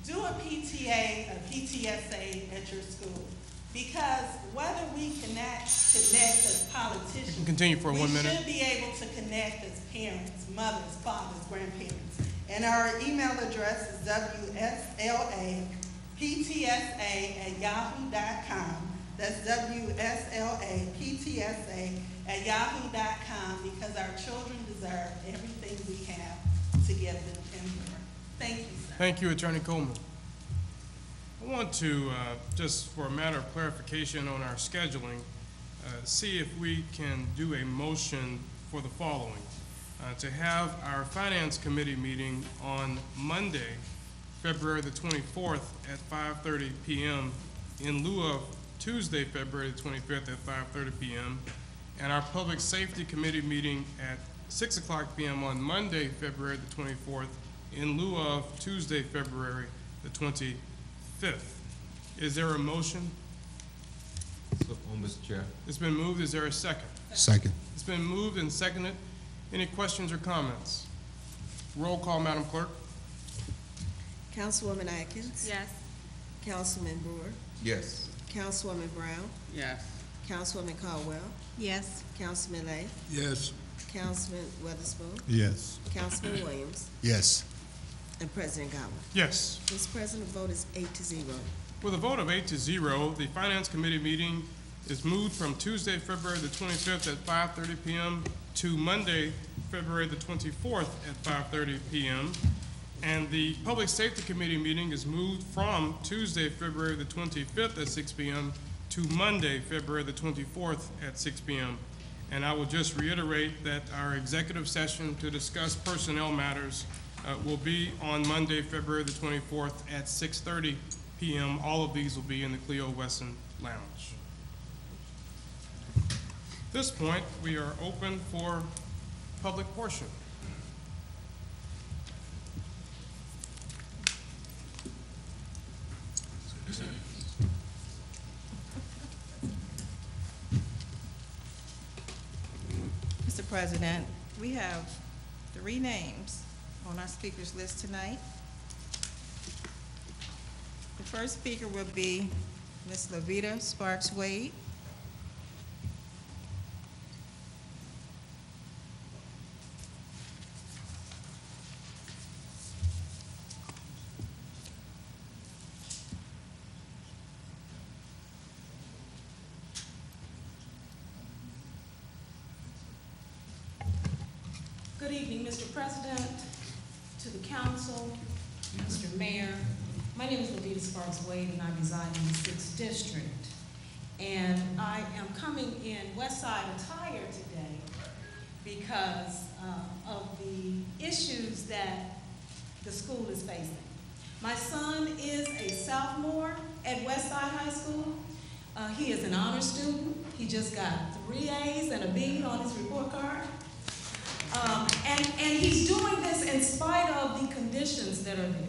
do a PTA, a PTSA at your school. Because whether we cannot connect as politicians, You can continue for 1 minute. we should be able to connect as parents, mothers, fathers, grandparents. And our email address is wslaptsa@yahoo.com. That's wslaptsa@yahoo.com, because our children deserve everything we have to give them and more. Thank you, sir. Thank you, Attorney Coleman. I want to, just for a matter of clarification on our scheduling, see if we can do a motion for the following. To have our Finance Committee meeting on Monday, February the 24th at 5:30 p.m. in lieu of Tuesday, February the 25th at 5:30 p.m. and our Public Safety Committee meeting at 6 o'clock p.m. on Monday, February the 24th in lieu of Tuesday, February the 25th. Is there a motion? Mr. Chair. It's been moved. Is there a second? Second. It's been moved and seconded. Any questions or comments? Roll call, Madam Clerk. Councilwoman Atkins? Yes. Councilman Brewer? Yes. Councilwoman Brown? Yes. Councilwoman Caldwell? Yes. Councilman Lay? Yes. Councilman Weatherspoon? Yes. Councilman Williams? Yes. And President Godwin. Yes. Mr. President, the vote is 8-0. With a vote of 8-0, the Finance Committee meeting is moved from Tuesday, February the 25th at 5:30 p.m. to Monday, February the 24th at 5:30 p.m. And the Public Safety Committee meeting is moved from Tuesday, February the 25th at 6 p.m. to Monday, February the 24th at 6 p.m. And I will just reiterate that our executive session to discuss personnel matters will be on Monday, February the 24th at 6:30 p.m. All of these will be in the Cleo Wesson Lounge. At this point, we are open for public portion. Mr. President. We have 3 names on our speakers list tonight. The first speaker will be Ms. Lavita Sparks Wade. Good evening, Mr. President, to the council, Mr. Mayor. My name is Lavita Sparks Wade, and I reside in the 6th District. And I am coming in West Side attire today because of the issues that the school is facing. My son is a sophomore at West Side High School. He is an honor student. He just got 3 A's and a B on his report card. And he's doing this in spite of the conditions that are there.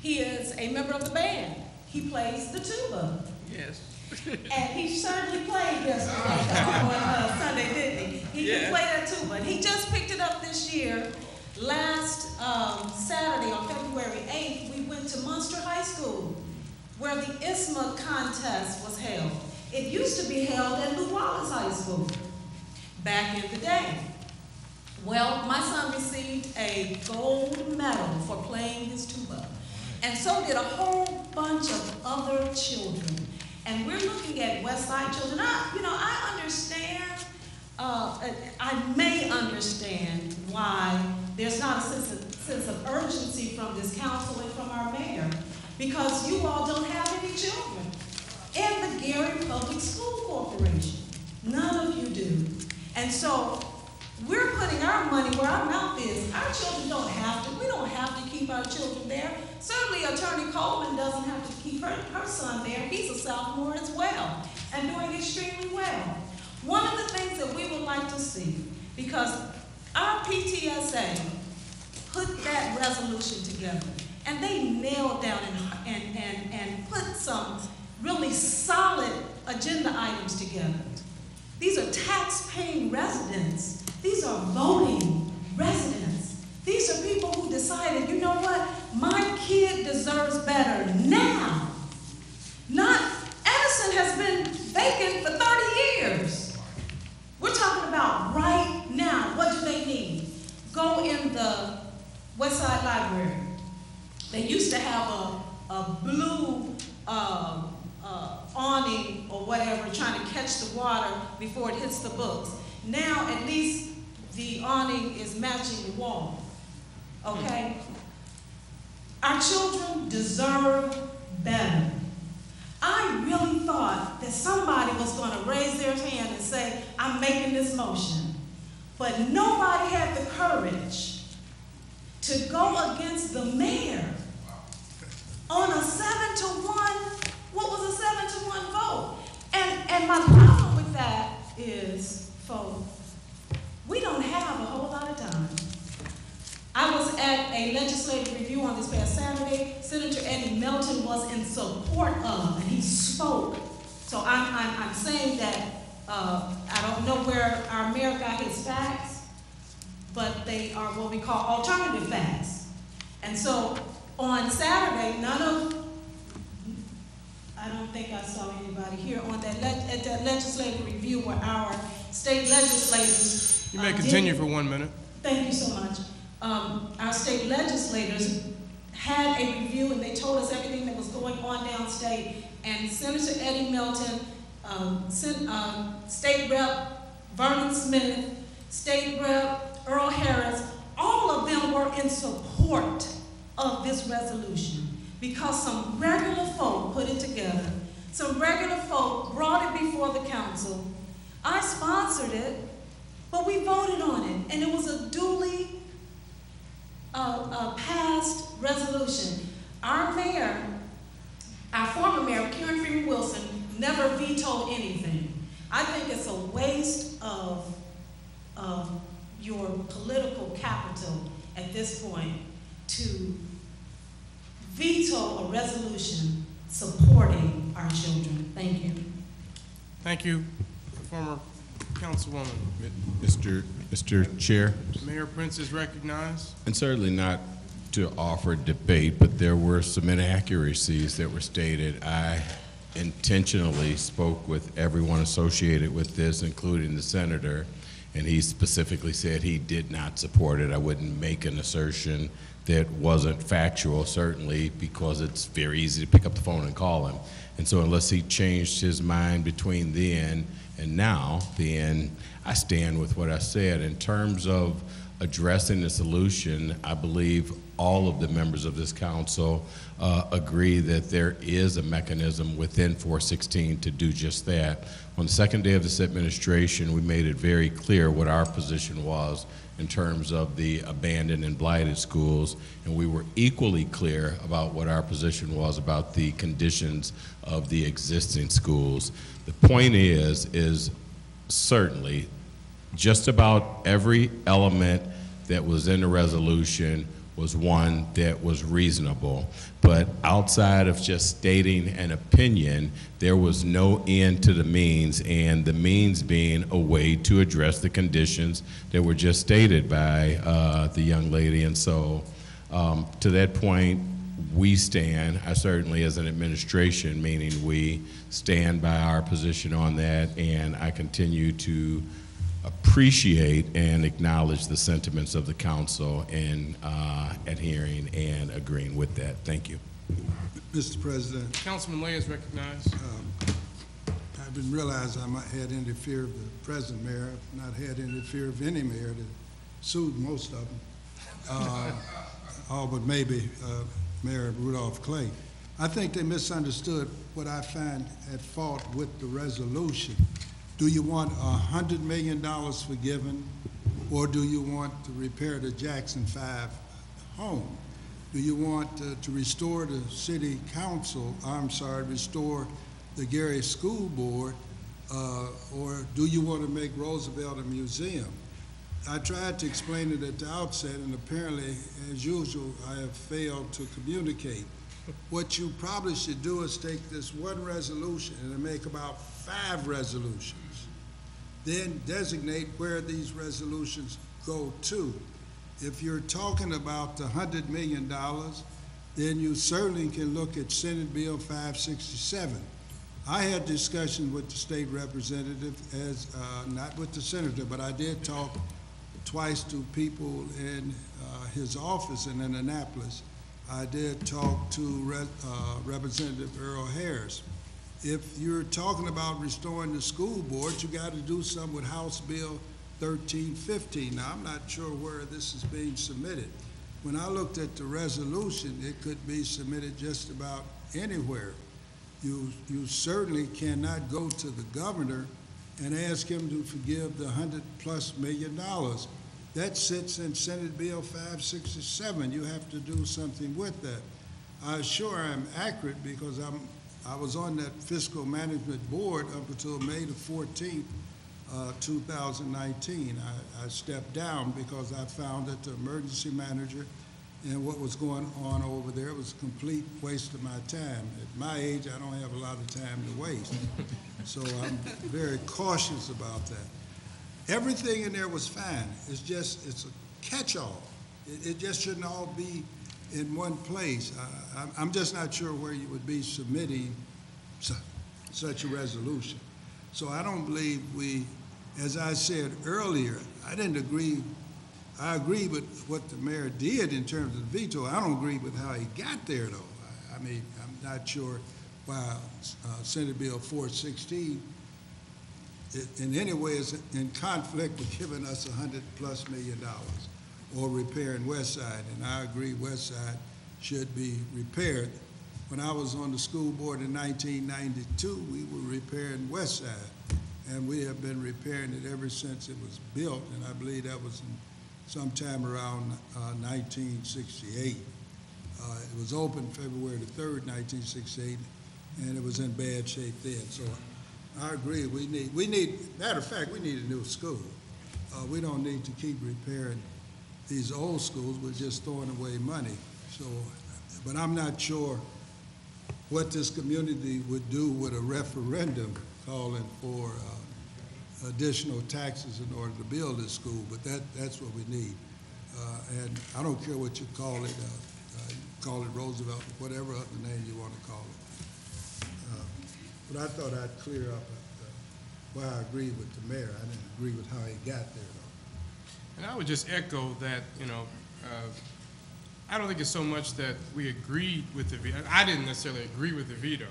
He is a member of the band. He plays the tuba. Yes. And he certainly played yesterday on Sunday, didn't he? He can play that tuba. He just picked it up this year. Last Saturday, on February 8th, we went to Munster High School, where the ISMA contest was held. It used to be held at Lew Wallace High School back in the day. Well, my son received a gold medal for playing his tuba, and so did a whole bunch of other children. And we're looking at West Side children. I understand, I may understand why there's not a sense of urgency from this council and from our mayor, because you all don't have any children in the Gary Public School Corporation. None of you do. And so we're putting our money where our mouth is. Our children we don't have to keep our children there. Certainly Attorney Coleman doesn't have to keep her son there. He's a sophomore as well and doing extremely well. One of the things that we would like to see, because our PTSA put that resolution together and they nailed down and put some really solid agenda items together. These are tax-paying residents. These are voting residents. These are people who decided, you know what, my kid deserves better now. Not, Edison has been vacant for 30 years. We're talking about right now. What do they need? Go in the West Side Library. They used to have a blue awning or whatever, trying to catch the water before it hits the books. Now, at least the awning is matching the wall, okay? Our children deserve better. I really thought that somebody was going to raise their hand and say, I'm making this motion. But nobody had the courage to go against the mayor on a 7-1, what was a 7-1 vote? And my problem with that is, folks, we don't have a whole lot of time. I was at a legislative review on this past Saturday. Senator Eddie Melton was in support of, and he spoke. So I'm saying that I don't know where our mayor got his facts, but they are what we call alternative facts. And so on Saturday, I don't think I saw anybody here on that at that legislative review where our state legislators. You may continue for 1 minute. Thank you so much. Our state legislators had a review and they told us everything that was going on downstate. And Senator Eddie Melton, State Rep Vernon Smith, State Rep Earl Harris, all of them were in support of this resolution because some regular folk put it together. Some regular folk brought it before the council. I sponsored it, but we voted on it, and it was a duly passed resolution. Our mayor, our former mayor, Karen Freeman Wilson, never vetoed anything. I think it's a waste of your political capital at this point to veto a resolution supporting our children. Thank you. Thank you, former Councilwoman. Mr. Chair, Mayor Prince is recognized. and certainly not to offer debate, but there were some inaccuracies that were stated. I intentionally spoke with everyone associated with this, including the senator, and he specifically said he did not support it. I wouldn't make an assertion that wasn't factual, certainly, because it's very easy to pick up the phone and call him. And so unless he changed his mind between then and now, then I stand with what I said. In terms of addressing the solution, I believe all of the members of this council agree that there is a mechanism within 416 to do just that. On the second day of this administration, we made it very clear what our position was in terms of the abandoned and blighted schools, and we were equally clear about what our position was about the conditions of the existing schools. The point is certainly just about every element that was in the resolution was one that was reasonable. But outside of just stating an opinion, there was no end to the means, and the means being a way to address the conditions that were just stated by the young lady. And so to that point, we stand, I certainly as an administration, meaning we stand by our position on that, and I continue to appreciate and acknowledge the sentiments of the council in adhering and agreeing with that. Thank you. Mr. President. Councilman Lay is recognized. I didn't realize I might had interfered with the present mayor. I've not had interfered with any mayor that sued most of them. All but maybe Mayor Rudolph Clay. I think they misunderstood what I find at fault with the resolution. Do you want $100 million forgiven, or do you want to repair the Jackson 5 home? Do you want to restore the city council, restore the Gary School Board, or do you want to make Roosevelt a museum? I tried to explain it at the outset, and apparently, as usual, I have failed to communicate. What you probably should do is take this one resolution and make about 5 resolutions. Then designate where these resolutions go to. If you're talking about the $100 million, then you certainly can look at Senate Bill 567. I had discussion with the state representative, as not with the senator, but I did talk twice to people in his office in Annapolis. I did talk to Representative Earl Harris. If you're talking about restoring the school board, you got to do something with House Bill 1315. Now, I'm not sure where this is being submitted. When I looked at the resolution, it could be submitted just about anywhere. You certainly cannot go to the governor and ask him to forgive the $100+ million. That sits in Senate Bill 567. You have to do something with that. I'm sure I'm accurate because I was on that fiscal management board up until May the 14th, 2019. I stepped down because I found that the emergency manager and what was going on over there was a complete waste of my time. At my age, I don't have a lot of time to waste. So I'm very cautious about that. Everything in there was fine. It's a catch-all. It just shouldn't all be in one place. I'm just not sure where you would be submitting such a resolution. So I don't believe as I said earlier, I didn't agree. I agree with what the mayor did in terms of the veto. I don't agree with how he got there, though. I mean, I'm not sure why Senate Bill 416 in any way is in conflict with giving us $100+ million or repairing West Side. And I agree West Side should be repaired. When I was on the school board in 1992, we were repairing West Side. And we have been repairing it ever since it was built. And I believe that was sometime around 1968. It was opened February the 3rd, 1968, and it was in bad shape then. So I agree, we need, matter of fact, we need a new school. We don't need to keep repairing these old schools. We're just throwing away money. So, but I'm not sure what this community would do with a referendum calling for additional taxes in order to build this school, but that's what we need. And I don't care what you call it, call it Roosevelt, whatever other name you want to call it. But I thought I'd clear up why I agreed with the mayor. I didn't agree with how he got there, though. And I would just echo that, I don't think it's so much that we agreed with the veto. I didn't necessarily agree with the veto,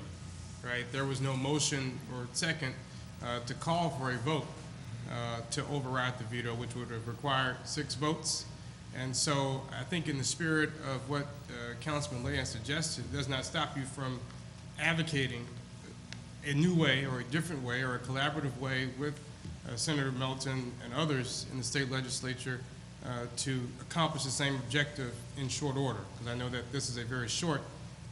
right? There was no motion or second to call for a vote to override the veto, which would have required 6 votes. And so I think in the spirit of what Councilman Lay has suggested, it does not stop you from advocating a new way or a different way or a collaborative way with Senator Melton and others in the state legislature to accomplish the same objective in short order, because I know that this is a very short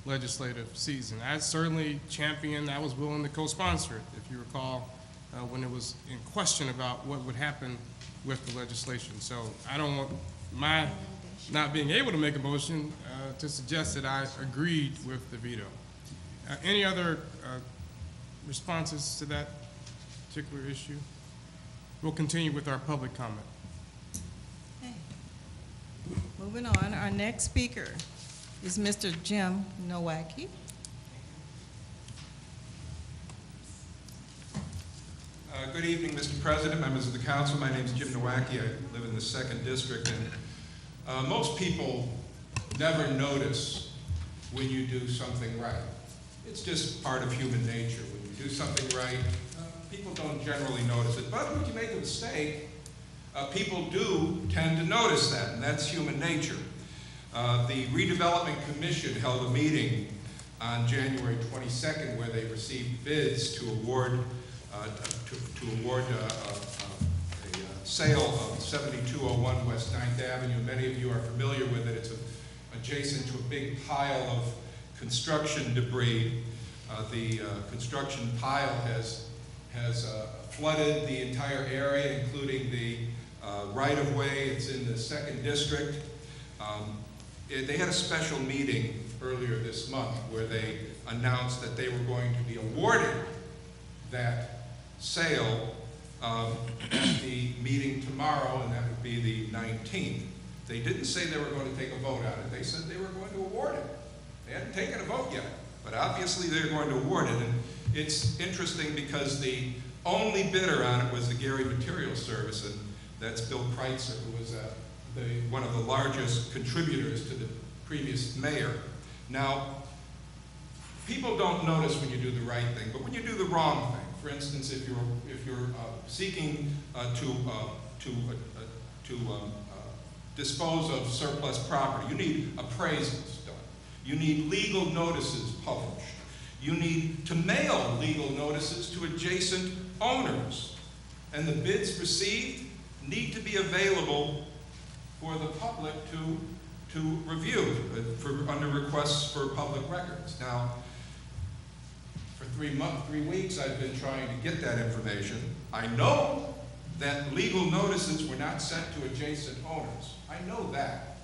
legislative season. I certainly championed, I was willing to co-sponsor it, if you recall, when it was in question about what would happen with the legislation. So I don't want my not being able to make a motion to suggest that I agreed with the veto. Any other responses to that particular issue? We'll continue with our public comment. Okay. Moving on, our next speaker is Mr. Jim Nowacki. Good evening, Mr. President, members of the council. My name is Jim Nowacki. I live in the 2nd District, and most people never notice when you do something right. It's just part of human nature. When you do something right, people don't generally notice it. But when you make a mistake, people do tend to notice that, and that's human nature. The Redevelopment Commission held a meeting on January 22nd where they received bids to award a sale of 7201 West 9th Avenue. Many of you are familiar with it. It's adjacent to a big pile of construction debris. The construction pile has flooded the entire area, including the right-of-way. It's in the 2nd District. They had a special meeting earlier this month where they announced that they were going to be awarded that sale at the meeting tomorrow, and that would be the 19th. They didn't say they were going to take a vote on it. They said they were going to award it. They hadn't taken a vote yet, but obviously they're going to award it. And it's interesting because the only bidder on it was the Gary Materials Service, and that's Bill Kreitzer, who was one of the largest contributors to the previous mayor. Now, people don't notice when you do the right thing, but when you do the wrong thing, for instance, if you're seeking to dispose of surplus property, you need appraisals done. You need legal notices published. You need to mail legal notices to adjacent owners. And the bids received need to be available for the public to review under requests for public records. Now, for 3 weeks, I've been trying to get that information. I know that legal notices were not sent to adjacent owners. I know that.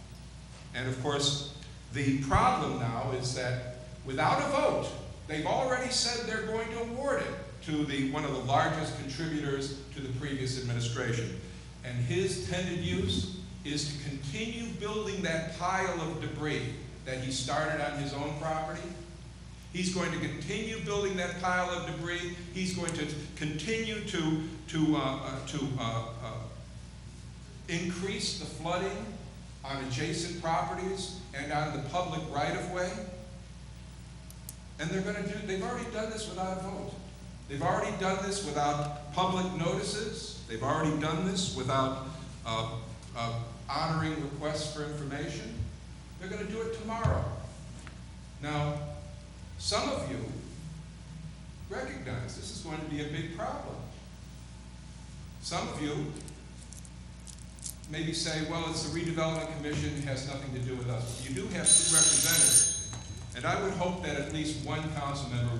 And of course, the problem now is that without a vote, they've already said they're going to award it to one of the largest contributors to the previous administration. And his intended use is to continue building that pile of debris that he started on his own property. He's going to continue building that pile of debris. He's going to continue to increase the flooding on adjacent properties and on the public right-of-way. And they've already done this without a vote. They've already done this without public notices. They've already done this without honoring requests for information. They're going to do it tomorrow. Now, some of you recognize this is going to be a big problem. Some of you maybe say, well, it's the Redevelopment Commission, it has nothing to do with us. But you do have 2 representatives. And I would hope that at least one council member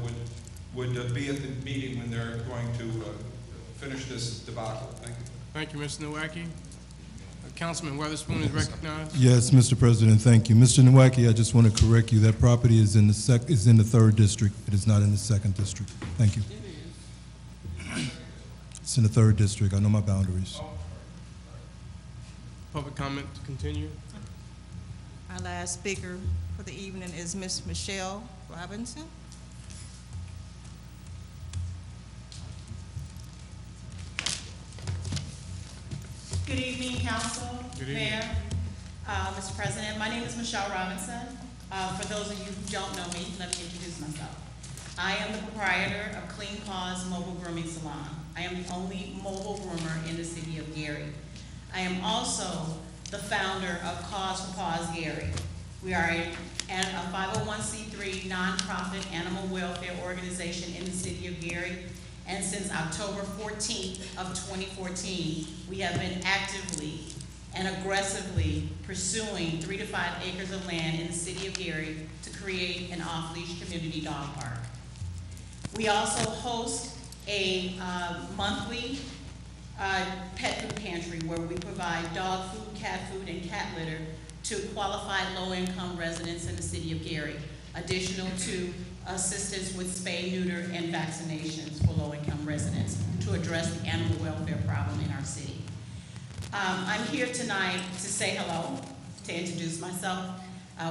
would be at the meeting when they're going to finish this debacle. Thank you. Thank you, Mr. Nowacki. Councilman Weatherspoon is recognized. Yes, Mr. President, thank you. Mr. Nowacki, I just want to correct you. That property is in the 3rd District. It is not in the 2nd District. Thank you. It's in the 3rd District. I know my boundaries. Public comment to continue. Our last speaker for the evening is Ms. Michelle Robinson. Good evening, Council, Good evening. Mayor, Mr. President. My name is Michelle Robinson. For those of you who don't know me, let me introduce myself. I am the proprietor of Clean Paws Mobile Grooming Salon. I am the only mobile groomer in the city of Gary. I am also the founder of Cause for Paws Gary. We are a 501c3 nonprofit animal welfare organization in the city of Gary. And since October 14th of 2014, we have been actively and aggressively pursuing 3 to 5 acres of land in the city of Gary to create an off-leash community dog park. We also host a monthly pet food pantry where we provide dog food, and cat litter to qualified low-income residents in the city of Gary, additional to assistance with spay, neuter, and vaccinations for low-income residents to address the animal welfare problem in our city. I'm here tonight to say hello, to introduce myself.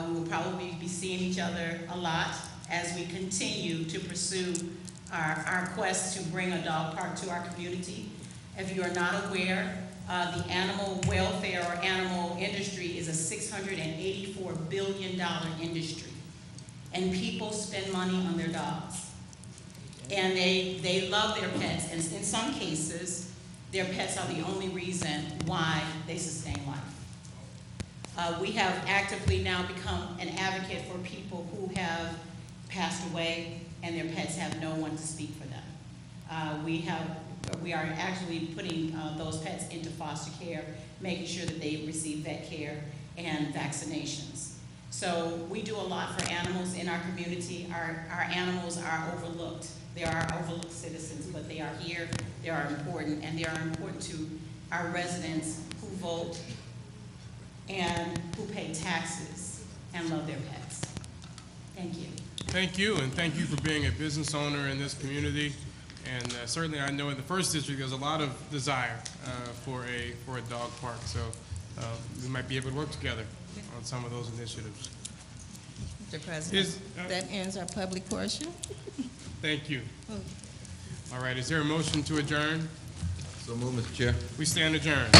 We will probably be seeing each other a lot as we continue to pursue our quest to bring a dog park to our community. If you are not aware, the animal welfare or animal industry is a $684 billion industry. And people spend money on their dogs. And they love their pets, and in some cases, their pets are the only reason why they sustain life. We have actively now become an advocate for people who have passed away and their pets have no one to speak for them. We are actually putting those pets into foster care, making sure that they receive vet care and vaccinations. So we do a lot for animals in our community. Our animals are overlooked. They are overlooked citizens, but they are here, they are important, and they are important to our residents who vote and who pay taxes and love their pets. Thank you. Thank you, and thank you for being a business owner in this community. And certainly I know in the 1st District there's a lot of desire for a dog park, so we might be able to work together on some of those initiatives. Mr. President, that ends our public portion. Thank you. All right, is there a motion to adjourn? So move, Mr. Chair. We stand adjourned.